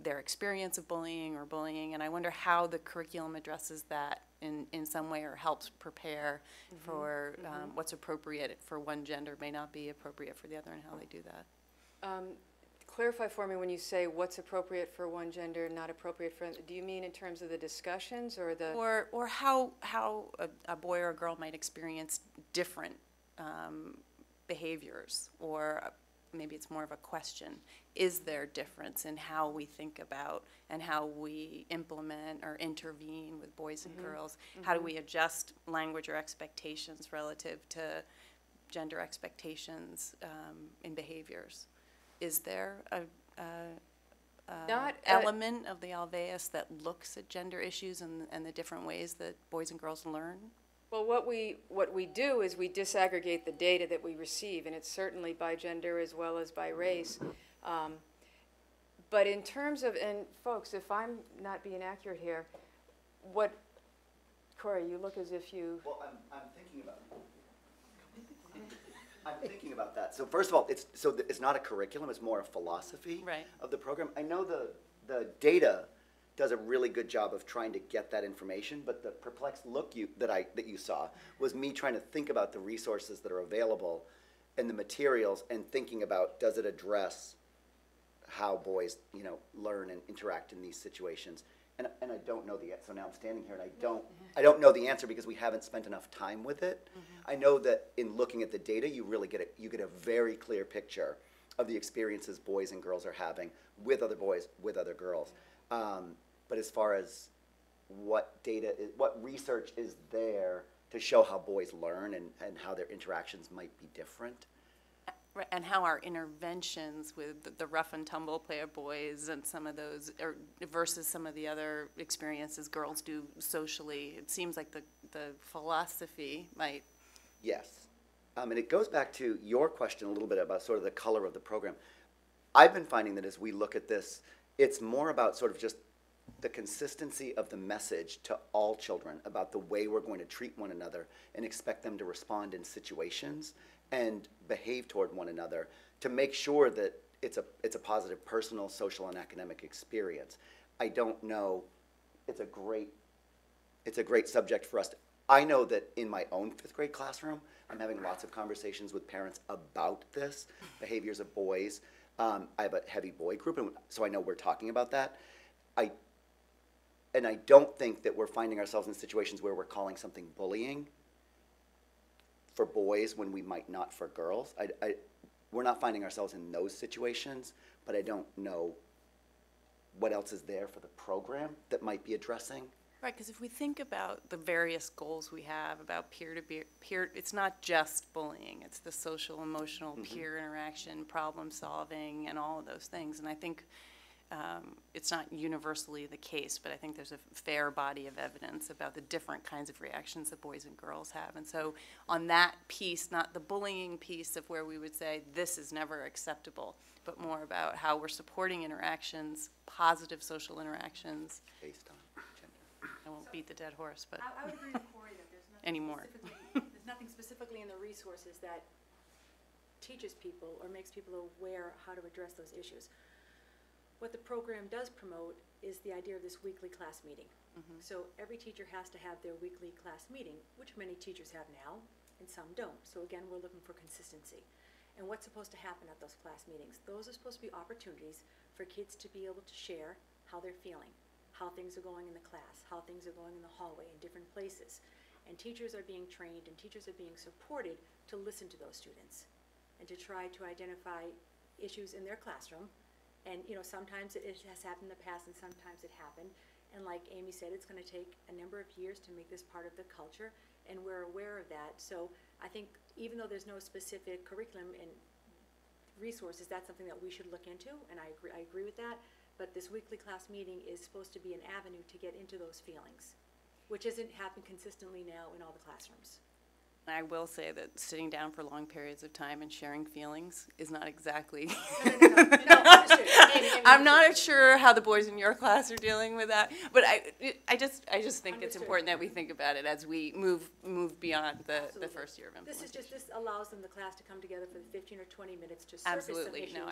their experience of bullying, and I wonder how the curriculum addresses that in some way or helps prepare for what's appropriate for one gender may not be appropriate for the other, and how they do that. Clarify for me when you say what's appropriate for one gender, not appropriate for, do you mean in terms of the discussions or the? Or how a boy or a girl might experience different behaviors, or maybe it's more of a question. Is there difference in how we think about and how we implement or intervene with boys and girls? How do we adjust language or expectations relative to gender expectations in behaviors? Is there an element of the Alveus that looks at gender issues and the different ways that boys and girls learn? Well, what we do is we disaggregate the data that we receive, and it's certainly by gender as well as by race. But in terms of, and folks, if I'm not being accurate here, Corey, you look as if you. Well, I'm thinking about it. I'm thinking about that. So first of all, it's not a curriculum, it's more a philosophy of the program. I know the data does a really good job of trying to get that information, but the perplexed look that you saw was me trying to think about the resources that are available and the materials and thinking about, does it address how boys, learn and interact in these situations? And I don't know the answer. So now I'm standing here and I don't know the answer because we haven't spent enough time with it. I know that in looking at the data, you really get a very clear picture of the experiences boys and girls are having with other boys, with other girls. But as far as what research is there to show how boys learn and how their interactions might be different. Right, and how our interventions with the rough and tumble play of boys and some of those, versus some of the other experiences girls do socially. It seems like the philosophy might. Yes, and it goes back to your question a little bit about sort of the color of the program. I've been finding that as we look at this, it's more about sort of just the consistency of the message to all children about the way we're going to treat one another and expect them to respond in situations and behave toward one another to make sure that it's a positive personal, social, and academic experience. I don't know, it's a great subject for us. I know that in my own 5th grade classroom, I'm having lots of conversations with parents about this, behaviors of boys. I have a heavy boy group, and so I know we're talking about that. And I don't think that we're finding ourselves in situations where we're calling something bullying for boys when we might not for girls. We're not finding ourselves in those situations, but I don't know what else is there for the program that might be addressing. Right, because if we think about the various goals we have about peer, it's not just bullying, it's the social, emotional, peer interaction, problem solving, and all of those things. And I think it's not universally the case, but I think there's a fair body of evidence about the different kinds of reactions that boys and girls have. And so on that piece, not the bullying piece of where we would say this is never acceptable, but more about how we're supporting interactions, positive social interactions. Based on gender. I won't beat the dead horse, but I would agree with Corey that there's nothing anymore. There's nothing specifically in the resources that teaches people or makes people aware how to address those issues. What the program does promote is the idea of this weekly class meeting. So every teacher has to have their weekly class meeting, which many teachers have now, and some don't. So again, we're looking for consistency. And what's supposed to happen at those class meetings? Those are supposed to be opportunities for kids to be able to share how they're feeling, how things are going in the class, how things are going in the hallway, in different places. And teachers are being trained and teachers are being supported to listen to those students and to try to identify issues in their classroom. And, you know, sometimes it has happened in the past and sometimes it happened. And like Amy said, it's going to take a number of years to make this part of the culture, and we're aware of that. So I think even though there's no specific curriculum and resources, that's something that we should look into, and I agree with that. But this weekly class meeting is supposed to be an avenue to get into those feelings, which isn't happening consistently now in all the classrooms. I will say that sitting down for long periods of time and sharing feelings is not exactly. No, understood. Amy, I'm not sure how the boys in your class are dealing with that, but I just think it's Understood. important that we think about it as we move beyond the first year of implementation. This allows them, the class, to come together for the 15 or 20 minutes to surface some Absolutely. issues, No,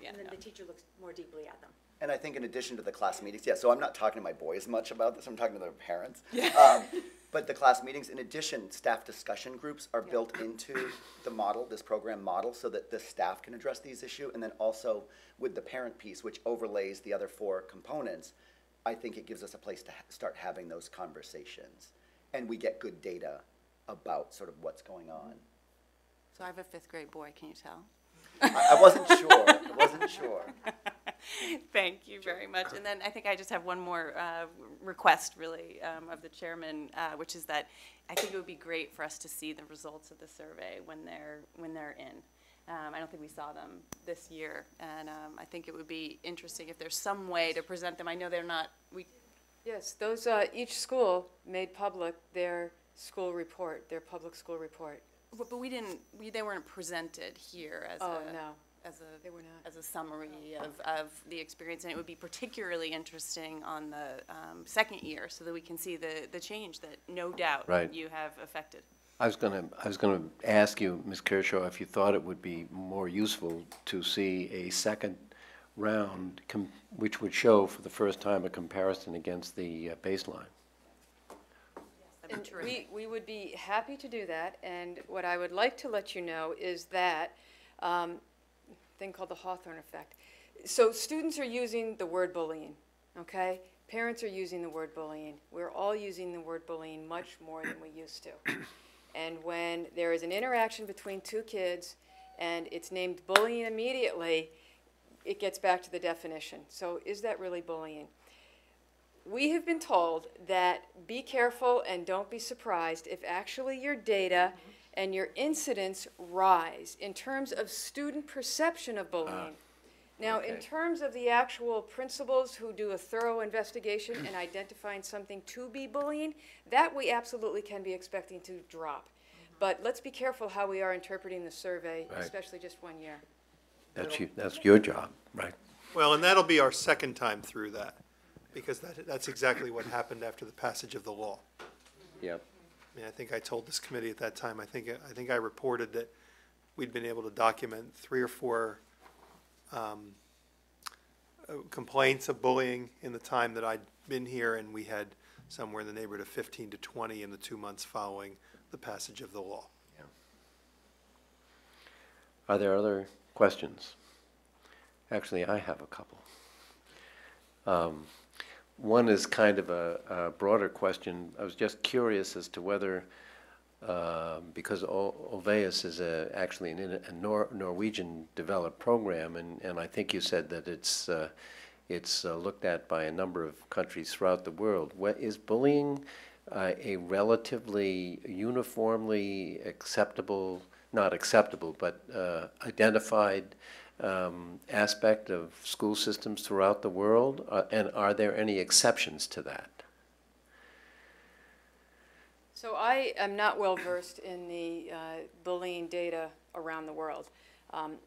and then the teacher looks more deeply at them. And I think in addition to the class meetings, yeah, so I'm not talking to my boys much about this, I'm talking to their parents. But the class meetings, in addition, staff discussion groups are built into the model, this program model, so that the staff can address these issues. And then also with the parent piece, which overlays the other 4 components, I think it gives us a place to start having those conversations. And we get good data about sort of what's going on. So I have a 5th grade boy, can you tell? I wasn't sure, I wasn't sure. Thank you very much. And then I think I just have one more request, really, of the chairman, which is that I think it would be great for us to see the results of the survey when they're in. I don't think we saw them this year, and I think it would be interesting if there's some way to present them. I know they're not. Yes, those, each school made public their school report, their public school report. But they weren't presented here as They were not. as a summary of the experience, and it would be particularly interesting on the second year, so that we can see the change that no doubt Right. you have affected. I was gonna ask you, Ms. Kershaw, if you thought it would be more useful to see a second round, which would show for the first time a comparison against the baseline. And we would be happy to do that, and what I would like to let you know is that thing called the Hawthorne effect. So students are using the word bullying, okay? Parents are using the word bullying. We're all using the word bullying much more than we used to. And when there is an interaction between 2 kids and it's named bullying immediately, it gets back to the definition. So is that really bullying? We have been told that be careful and don't be surprised if actually your data and your incidents rise in terms of student perception of bullying. Now, in terms of the actual principals who do a thorough investigation and identifying something to be bullying, that we absolutely can be expecting to drop. But let's be careful how we are interpreting the survey, Right. especially just 1 year. That's your job, right? Well, and that'll be our second time through that, because that's exactly what happened after the passage of the law. Yep. I mean, I think I told this committee at that time, I think I reported that we'd been able to document 3 or 4 complaints of bullying in the time that I'd been here, and we had somewhere in the neighborhood of 15 to 20 in the 2 months following the passage of the law. Yeah. Are there other questions? Actually, I have a couple. One is kind of a broader question. I was just curious as to whether, because Olweus is actually a Norwegian-developed program, and I think you said that it's looked at by a number of countries throughout the world. Is bullying a relatively uniformly acceptable, not acceptable, but identified aspect of school systems throughout the world? And are there any exceptions to that? So I am not well versed in the bullying data around the world.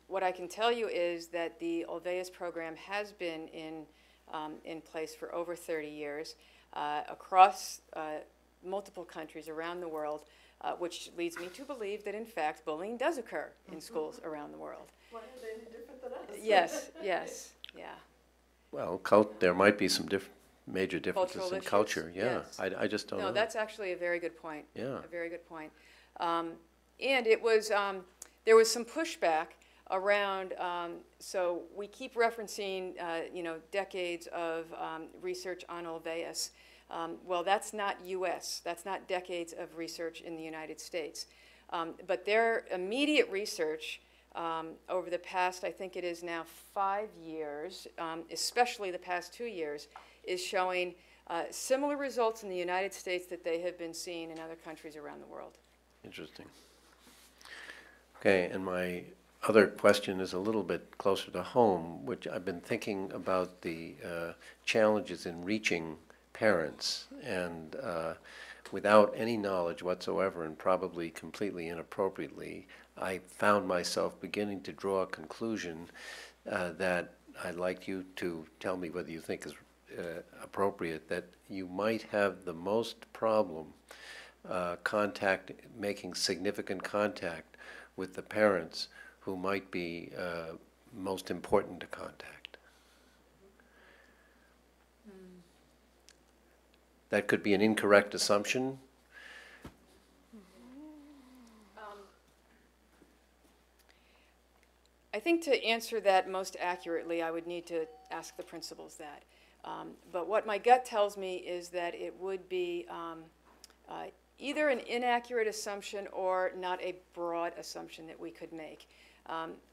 What I can tell you is that the Olweus program has been in place for over 30 years across multiple countries around the world. which leads me to believe that in fact bullying does occur in schools around the world. Why are they any different than us? Yes, yes, yeah. Well, there might be some major differences Cultural in issues, culture, yeah. yes. I just don't know. No, that's actually a very good point. Yeah. A very good point. And it was, there was some pushback around, so we keep referencing, decades of research on Ulvaeus. Well, that's not US. That's not decades of research in the United States. But their immediate research over the past, I think it is now 5 years, especially the past 2 years, is showing similar results in the United States that they have been seeing in other countries around the world. Interesting. Okay, and my other question is a little bit closer to home, which I've been thinking about the challenges in reaching parents, and without any knowledge whatsoever, and probably completely inappropriately, I found myself beginning to draw a conclusion that I'd like you to tell me whether you think is appropriate, that you might have the most problem making significant contact with the parents who might be most important to contact. That could be an incorrect assumption. I think to answer that most accurately, I would need to ask the principals that. But what my gut tells me is that it would be either an inaccurate assumption or not a broad assumption that we could make.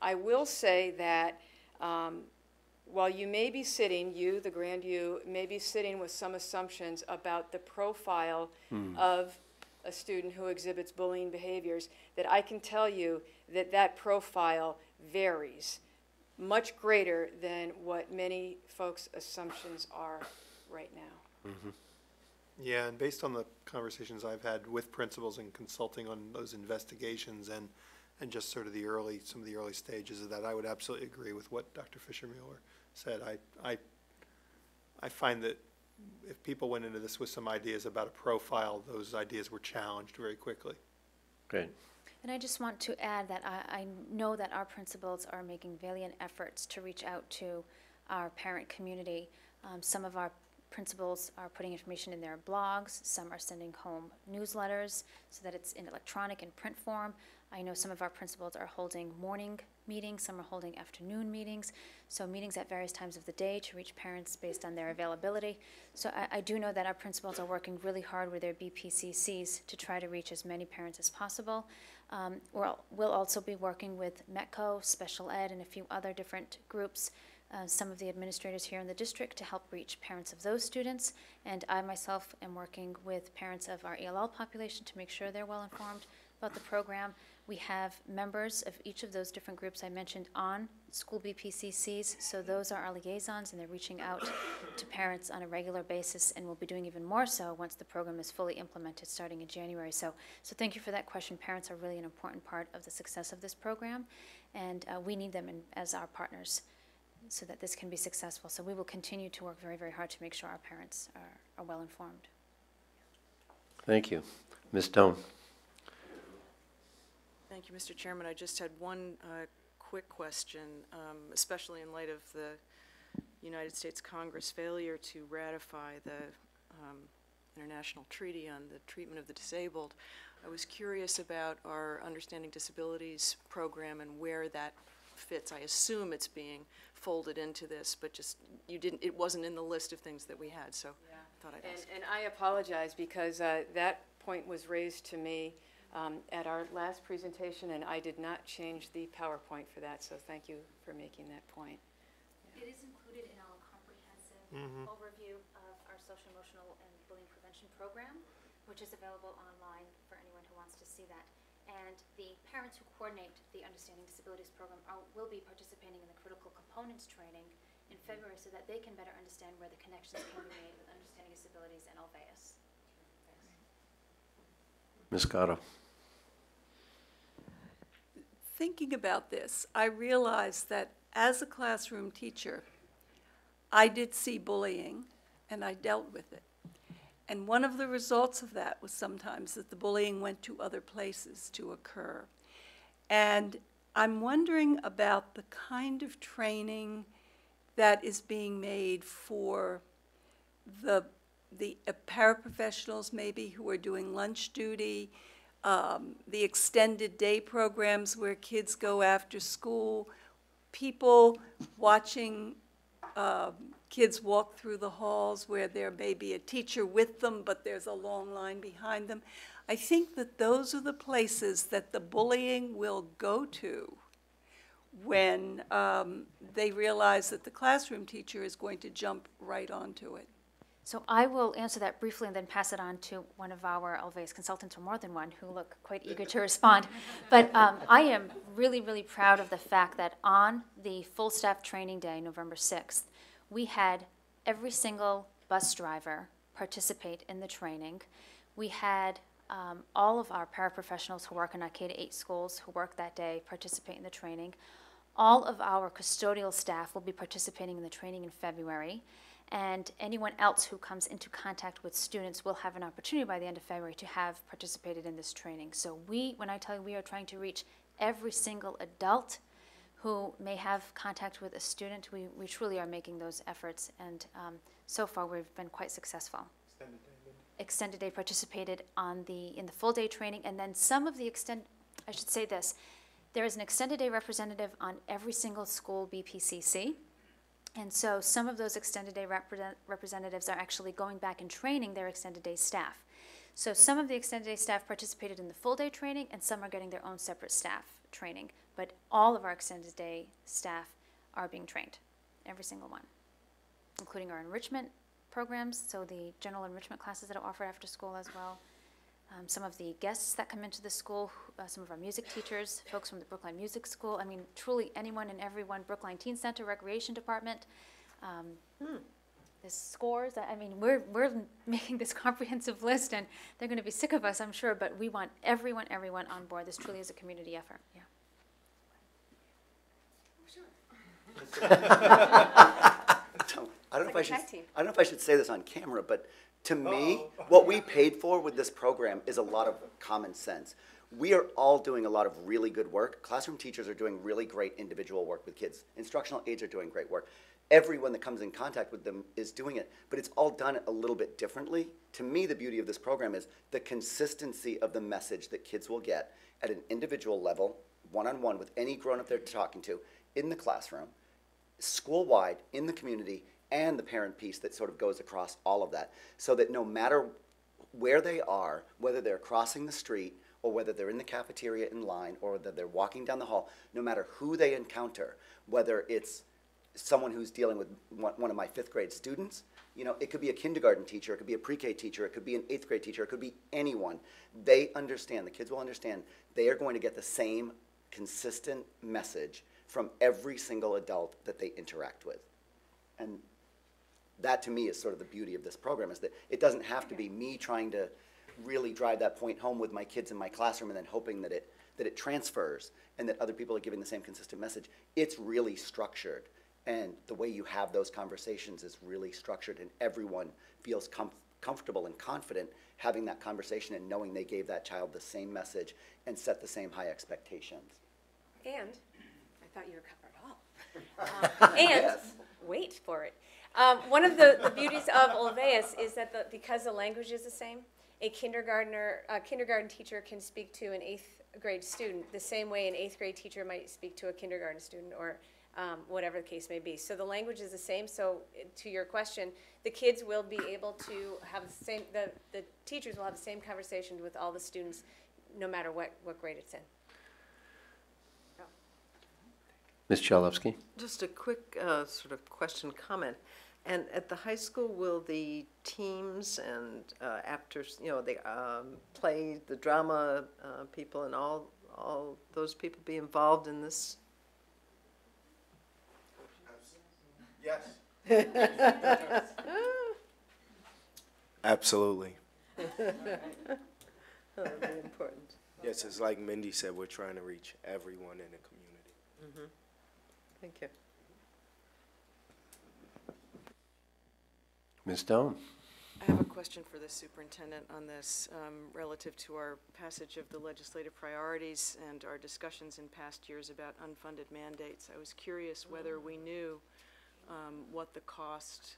I will say that while you may be sitting, you, the Grand U, may be sitting with some assumptions about the profile of a student who exhibits bullying behaviors, that I can tell you that that profile varies much greater than what many folks' assumptions are right now. Yeah, and based on the conversations I've had with principals and consulting on those investigations and just sort of some of the early stages of that, I would absolutely agree with what Dr. Fisher-Mueller said. I find that if people went into this with some ideas about a profile, those ideas were challenged very quickly. Great. And I just want to add that I know that our principals are making valiant efforts to reach out to our parent community. Some of our principals are putting information in their blogs. Some are sending home newsletters so that it's in electronic and print form. I know some of our principals are holding morning meetings, some are holding afternoon meetings, so meetings at various times of the day to reach parents based on their availability. So I do know that our principals are working really hard with their BPCCs to try to reach as many parents as possible. We'll also be working with METCO, Special Ed, and a few other different groups, some of the administrators here in the district, to help reach parents of those students. And I myself am working with parents of our ELL population to make sure they're well informed about the program. We have members of each of those different groups I mentioned on school BPCCs, so those are our liaisons, and they're reaching out to parents on a regular basis, and we'll be doing even more so once the program is fully implemented starting in January. So thank you for that question. Parents are really an important part of the success of this program, and we need them as our partners so that this can be successful. So we will continue to work very, very hard to make sure our parents are well informed. Thank you. Ms. Stone. Thank you, Mr. Chairman. I just had one quick question, especially in light of the United States Congress failure to ratify the International Treaty on the Treatment of the Disabled. I was curious about our Understanding Disabilities program and where that fits. I assume it's being folded into this, but just it wasn't in the list of things that we had, so yeah. I thought I'd ask. And I apologize because that point was raised to me at our last presentation, and I did not change the PowerPoint for that, so thank you for making that point. It is included in our comprehensive overview of our social, emotional, and bullying prevention program, which is available online for anyone who wants to see that. And the parents who coordinate the Understanding Disabilities program will be participating in the critical components training in February so that they can better understand where the connections can be made with Understanding Disabilities and Ulvaeus. Ms. Gatto. Thinking about this, I realized that as a classroom teacher, I did see bullying and I dealt with it. And one of the results of that was sometimes that the bullying went to other places to occur. And I'm wondering about the kind of training that is being made for the paraprofessionals maybe who are doing lunch duty, the extended day programs where kids go after school, people watching kids walk through the halls where there may be a teacher with them, but there's a long line behind them. I think that those are the places that the bullying will go to when they realize that the classroom teacher is going to jump right onto it. So I will answer that briefly and then pass it on to one of our Alveus consultants, or more than one, who look quite eager to respond. But I am really, really proud of the fact that on the full staff training day, November 6th, we had every single bus driver participate in the training. We had all of our paraprofessionals who work in our K-8 schools who work that day participate in the training. All of our custodial staff will be participating in the training in February. And anyone else who comes into contact with students will have an opportunity by the end of February to have participated in this training. So when I tell you we are trying to reach every single adult who may have contact with a student, we truly are making those efforts. And so far we've been quite successful. Extended day participated in the full day training, and then some of the I should say this, there is an extended day representative on every single school BPCC. And so some of those extended day representatives are actually going back and training their extended day staff. So some of the extended day staff participated in the full day training, and some are getting their own separate staff training. But all of our extended day staff are being trained, every single one, including our enrichment programs, so the general enrichment classes that are offered after school as well. Some of the guests that come into the school, some of our music teachers, folks from the Brookline Music School. I mean, truly anyone and everyone, Brookline Teen Center, Recreation Department. There's scores. I mean, we're making this comprehensive list, and they're going to be sick of us, I'm sure, but we want everyone on board. This truly is a community effort. Yeah. I don't know if I should say this on camera, but to me, what we paid for with this program is a lot of common sense. We are all doing a lot of really good work. Classroom teachers are doing really great individual work with kids. Instructional aides are doing great work. Everyone that comes in contact with them is doing it, but it's all done a little bit differently. To me, the beauty of this program is the consistency of the message that kids will get at an individual level, one-on-one with any grown-up they're talking to, in the classroom, school-wide, in the community, and the parent piece that sort of goes across all of that, so that no matter where they are, whether they're crossing the street or whether they're in the cafeteria in line or whether they're walking down the hall, no matter who they encounter, whether it's someone who's dealing with one of my 5th grade students, you know, it could be a kindergarten teacher, it could be a pre-K teacher, it could be an 8th grade teacher, it could be anyone. They understand, the kids will understand, they are going to get the same consistent message from every single adult that they interact with. And that, to me, is sort of the beauty of this program, is that it doesn't have to be me trying to really drive that point home with my kids in my classroom and then hoping that it transfers and that other people are giving the same consistent message. It's really structured, and the way you have those conversations is really structured, and everyone feels comfortable and confident having that conversation and knowing they gave that child the same message and set the same high expectations. And, I thought you were covered all. And, wait for it. One of the beauties of Olveus is that because the language is the same, a kindergarten teacher can speak to an 8th grade student the same way an 8th grade teacher might speak to a kindergarten student, or whatever the case may be. So the language is the same. So to your question, the kids will be able to have the same, the teachers will have the same conversations with all the students, no matter what grade it's in. Ms. Chalofsky? Just a quick sort of question comment. And at the high school, will the teams and after, you know, the play, the drama people and all those people be involved in this? Yes. Absolutely. That would be important. Yes, it's like Mindy said, we're trying to reach everyone in the community. Mm-hmm. Thank you. Ms. Doan? I have a question for the superintendent on this, relative to our passage of the legislative priorities and our discussions in past years about unfunded mandates. I was curious whether we knew what the cost,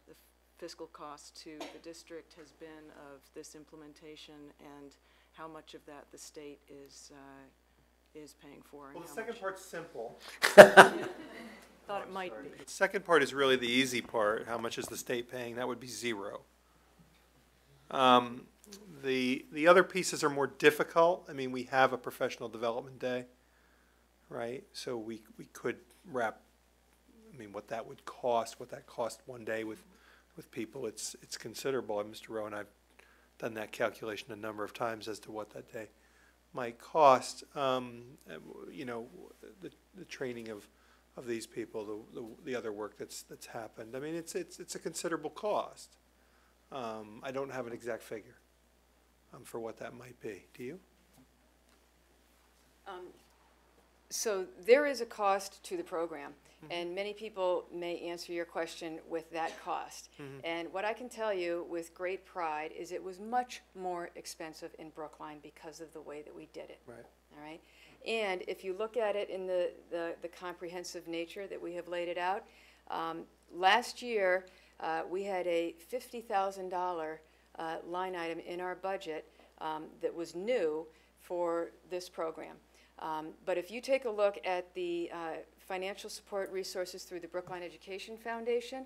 the fiscal cost to the district has been of this implementation, and how much of that the state is paying for. And Well, the how second much- part's simple. Thought it might be. The second part is really the easy part. How much is the state paying? That would be zero. The other pieces are more difficult. I mean, we have a professional development day, right? So we could wrap, I mean, what that would cost, what that cost one day with people, it's considerable. And Mr. Rowe and I've done that calculation a number of times as to what that day might cost. You know, the training of these people, the other work that's happened. I mean, it's a considerable cost. I don't have an exact figure for what that might be. Do you? So there is a cost to the program, and many people may answer your question with that cost. And what I can tell you with great pride is it was much more expensive in Brookline because of the way that we did it. Right. All right? And if you look at it in the comprehensive nature that we have laid it out, last year we had a $50,000 line item in our budget that was new for this program. But if you take a look at the financial support resources through the Brookline Education Foundation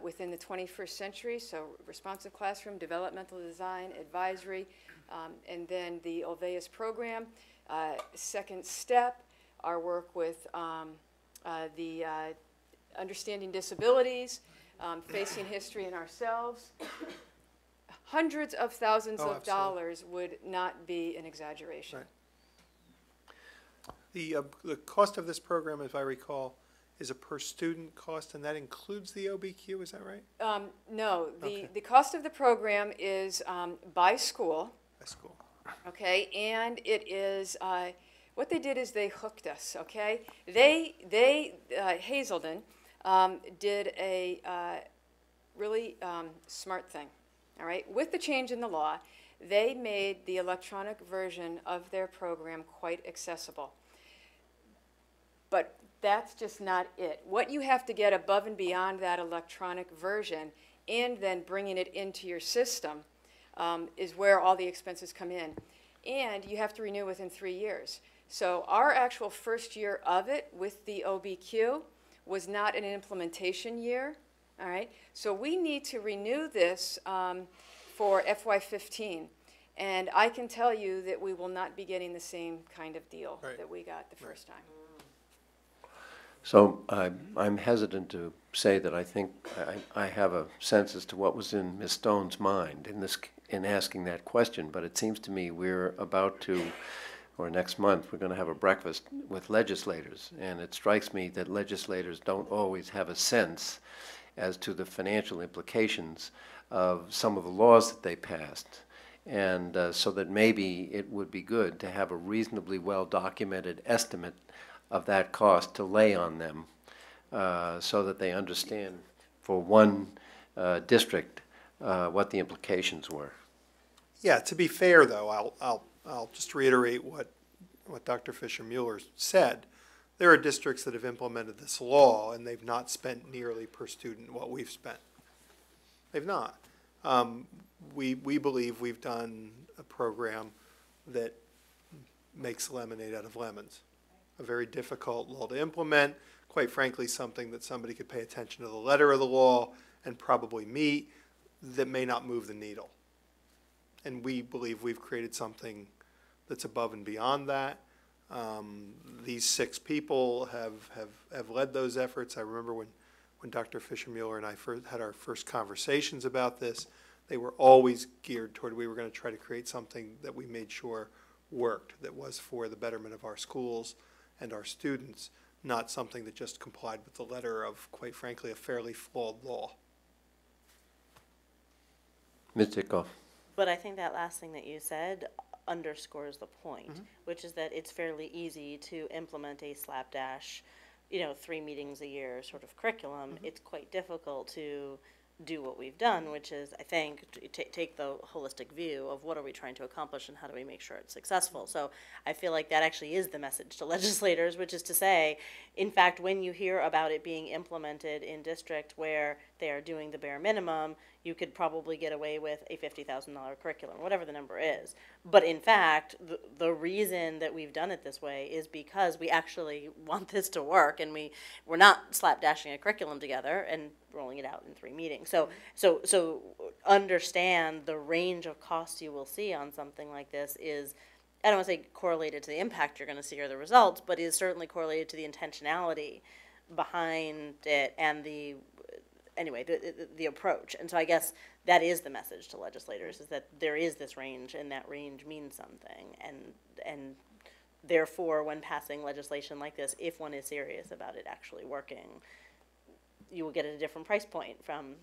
within the 21st century, so responsive classroom, developmental design, advisory, and then the Olveus program, second step, our work with the understanding disabilities, facing history and ourselves, hundreds of thousands of dollars would not be an exaggeration. Right. The cost of this program, if I recall, is a per student cost, and that includes the OBQ, is that right? No, Okay. the cost of the program is by school. By school. Okay, and it is, what they did is they hooked us, okay? They Hazelden, did a really smart thing, all right? With the change in the law, they made the electronic version of their program quite accessible. But that's just not it. What you have to get above and beyond that electronic version and then bringing it into your system is where all the expenses come in. And you have to renew within 3 years. So our actual first year of it with the OBQ was not an implementation year, all right? So we need to renew this for FY15. And I can tell you that we will not be getting the same kind of deal that we got the first time. So I'm hesitant to say that I think I have a sense as to what was in Ms. Stone's mind in asking that question, but it seems to me we're about to, or next month, we're going to have a breakfast with legislators, and it strikes me that legislators don't always have a sense as to the financial implications of some of the laws that they passed. And so that maybe it would be good to have a reasonably well-documented estimate of that cost to lay on them so that they understand for one district what the implications were. Yeah, to be fair though, I'll just reiterate what Dr. Fisher-Mueller said. There are districts that have implemented this law and they've not spent nearly per student what we've spent. They've not. We believe we've done a program that makes lemonade out of lemons. A very difficult law to implement, quite frankly, something that somebody could pay attention to the letter of the law and probably meet, that may not move the needle. And we believe we've created something that's above and beyond that. These 6 people have led those efforts. I remember when Dr. Fisher-Mueller and I had our first conversations about this, they were always geared toward we were going to try to create something that we made sure worked, that was for the betterment of our schools and our students, not something that just complied with the letter of, quite frankly, a fairly flawed law. Ms. Dickoff. But I think that last thing that you said underscores the point, which is that it's fairly easy to implement a slapdash, 3 meetings a year sort of curriculum. It's quite difficult to do what we've done, which is, I think, take the holistic view of what are we trying to accomplish and how do we make sure it's successful. So I feel like that actually is the message to legislators, which is to say, in fact, when you hear about it being implemented in district where they are doing the bare minimum, you could probably get away with a $50,000 curriculum, whatever the number is. But in fact, the reason that we've done it this way is because we actually want this to work, and we're not slapdashing a curriculum together and rolling it out in 3 meetings. So understand the range of costs you will see on something like this is, I don't want to say correlated to the impact you're going to see or the results, but is certainly correlated to the intentionality behind it and the approach. And so I guess that is the message to legislators, is that there is this range, and that range means something. And therefore, when passing legislation like this, if one is serious about it actually working, you will get at a different price point from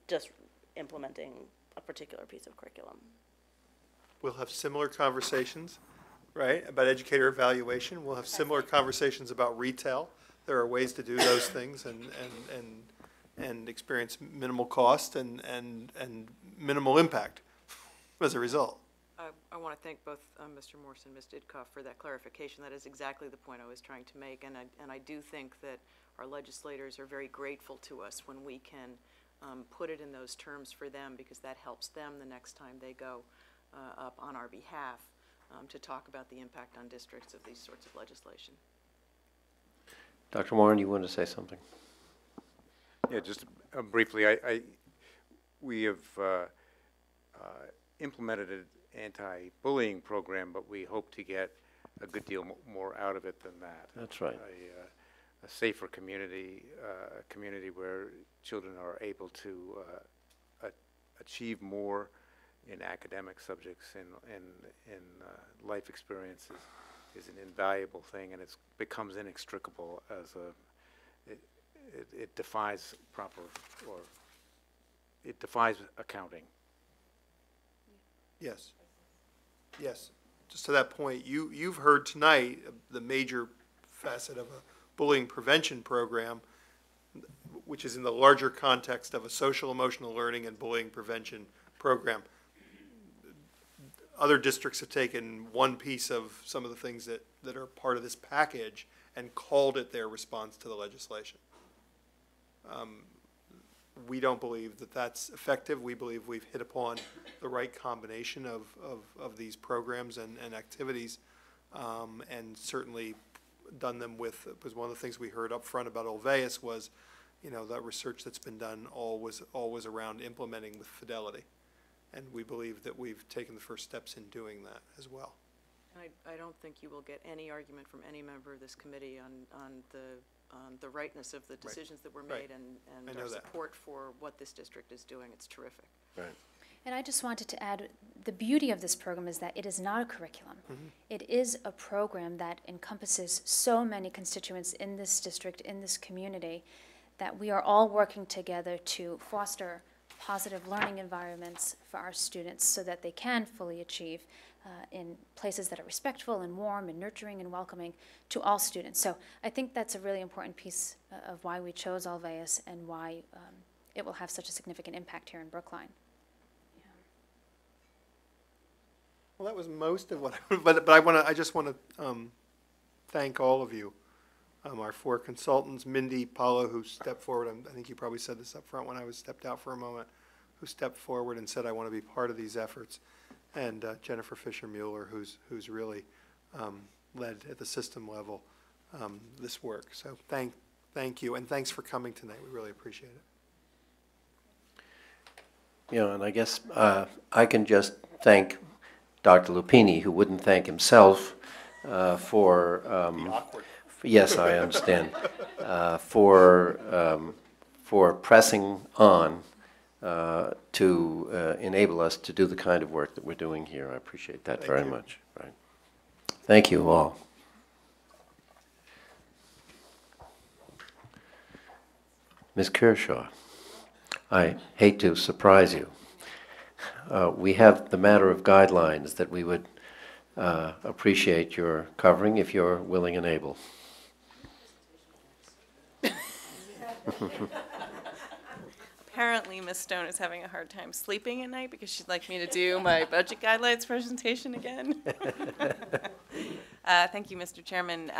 just implementing a particular piece of curriculum. We'll have similar conversations, right, about educator evaluation. We'll have similar conversations about retail. There are ways to do those things and experience minimal cost and minimal impact as a result. I want to thank both Mr. Morse and Ms. Didkoff for that clarification. That is exactly the point I was trying to make, and I do think that our legislators are very grateful to us when we can put it in those terms for them, because that helps them the next time they go up on our behalf to talk about the impact on districts of these sorts of legislation. Dr. Warren, you want to say something? Yeah, just briefly, we have implemented an anti-bullying program, but we hope to get a good deal more out of it than that. That's right. A safer community, a community where children are able to achieve more in academic subjects and life experiences is an invaluable thing, and it becomes inextricable as it defies it defies accounting. Yes. Yes. Just to that point, you've heard tonight the major facet of a bullying prevention program, which is in the larger context of a social emotional learning and bullying prevention program. Other districts have taken one piece of some of the things that are part of this package and called it their response to the legislation. We don't believe that that's effective. We believe we've hit upon the right combination of these programs and activities, and certainly done them with, because one of the things we heard up front about Olveus was, that research that's been done always around implementing with fidelity. And we believe that we've taken the first steps in doing that as well. I don't think you will get any argument from any member of this committee on the rightness of the decisions that were made and our support for what this district is doing. It's terrific. Right. And I just wanted to add, the beauty of this program is that it is not a curriculum. Mm-hmm. It is a program that encompasses so many constituents in this district, in this community, that we are all working together to foster positive learning environments for our students so that they can fully achieve in places that are respectful and warm and nurturing and welcoming to all students. So I think that's a really important piece of why we chose Olveus and why it will have such a significant impact here in Brookline. Yeah. Well, that was most of what, but I just want to thank all of you. Our 4 consultants, Mindy, Paulo, who stepped forward, I think you probably said this up front when I was stepped out for a moment, who stepped forward and said, I want to be part of these efforts, and Jennifer Fisher-Mueller, who's really led at the system level this work. So thank you, and thanks for coming tonight. We really appreciate it. And I guess I can just thank Dr. Lupini, who wouldn't thank himself for yes, I understand. For pressing on to enable us to do the kind of work that we're doing here. I appreciate that very much. Right. Thank you all. Ms. Kershaw, I hate to surprise you. We have the matter of guidelines that we would appreciate your covering if you're willing and able. apparently Ms. Stone is having a hard time sleeping at night because she'd like me to do my budget guidelines presentation again. Thank you, Mr. Chairman.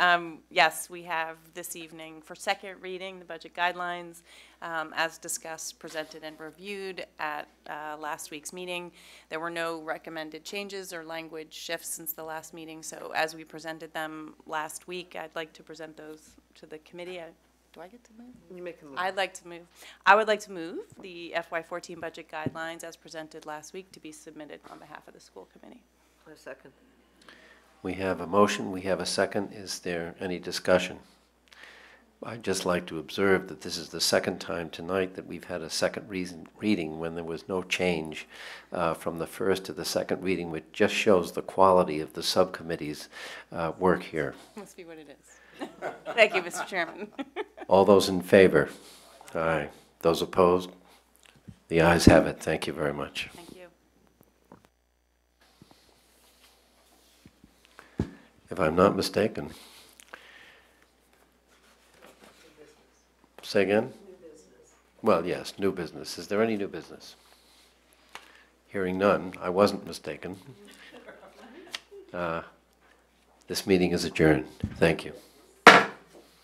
Yes, we have this evening for second reading the budget guidelines, as discussed, presented, and reviewed at last week's meeting. There were no recommended changes or language shifts since the last meeting, so as we presented them last week, I'd like to present those to the committee. Do I get to move? You make a move. I'd like to move. I would like to move the FY14 budget guidelines as presented last week to be submitted on behalf of the school committee. A second. We have a motion, we have a second. Is there any discussion? I'd just like to observe that this is the second time tonight that we've had a second reading when there was no change from the first to the second reading, which just shows the quality of the subcommittee's work here. Must be what it is. Thank you, Mr. Chairman. All those in favor? Aye. Those opposed? The ayes have it. Thank you very much. Thank you. If I'm not mistaken. Say again? New business. Well, yes, new business. Is there any new business? Hearing none, I wasn't mistaken. This meeting is adjourned. Thank you.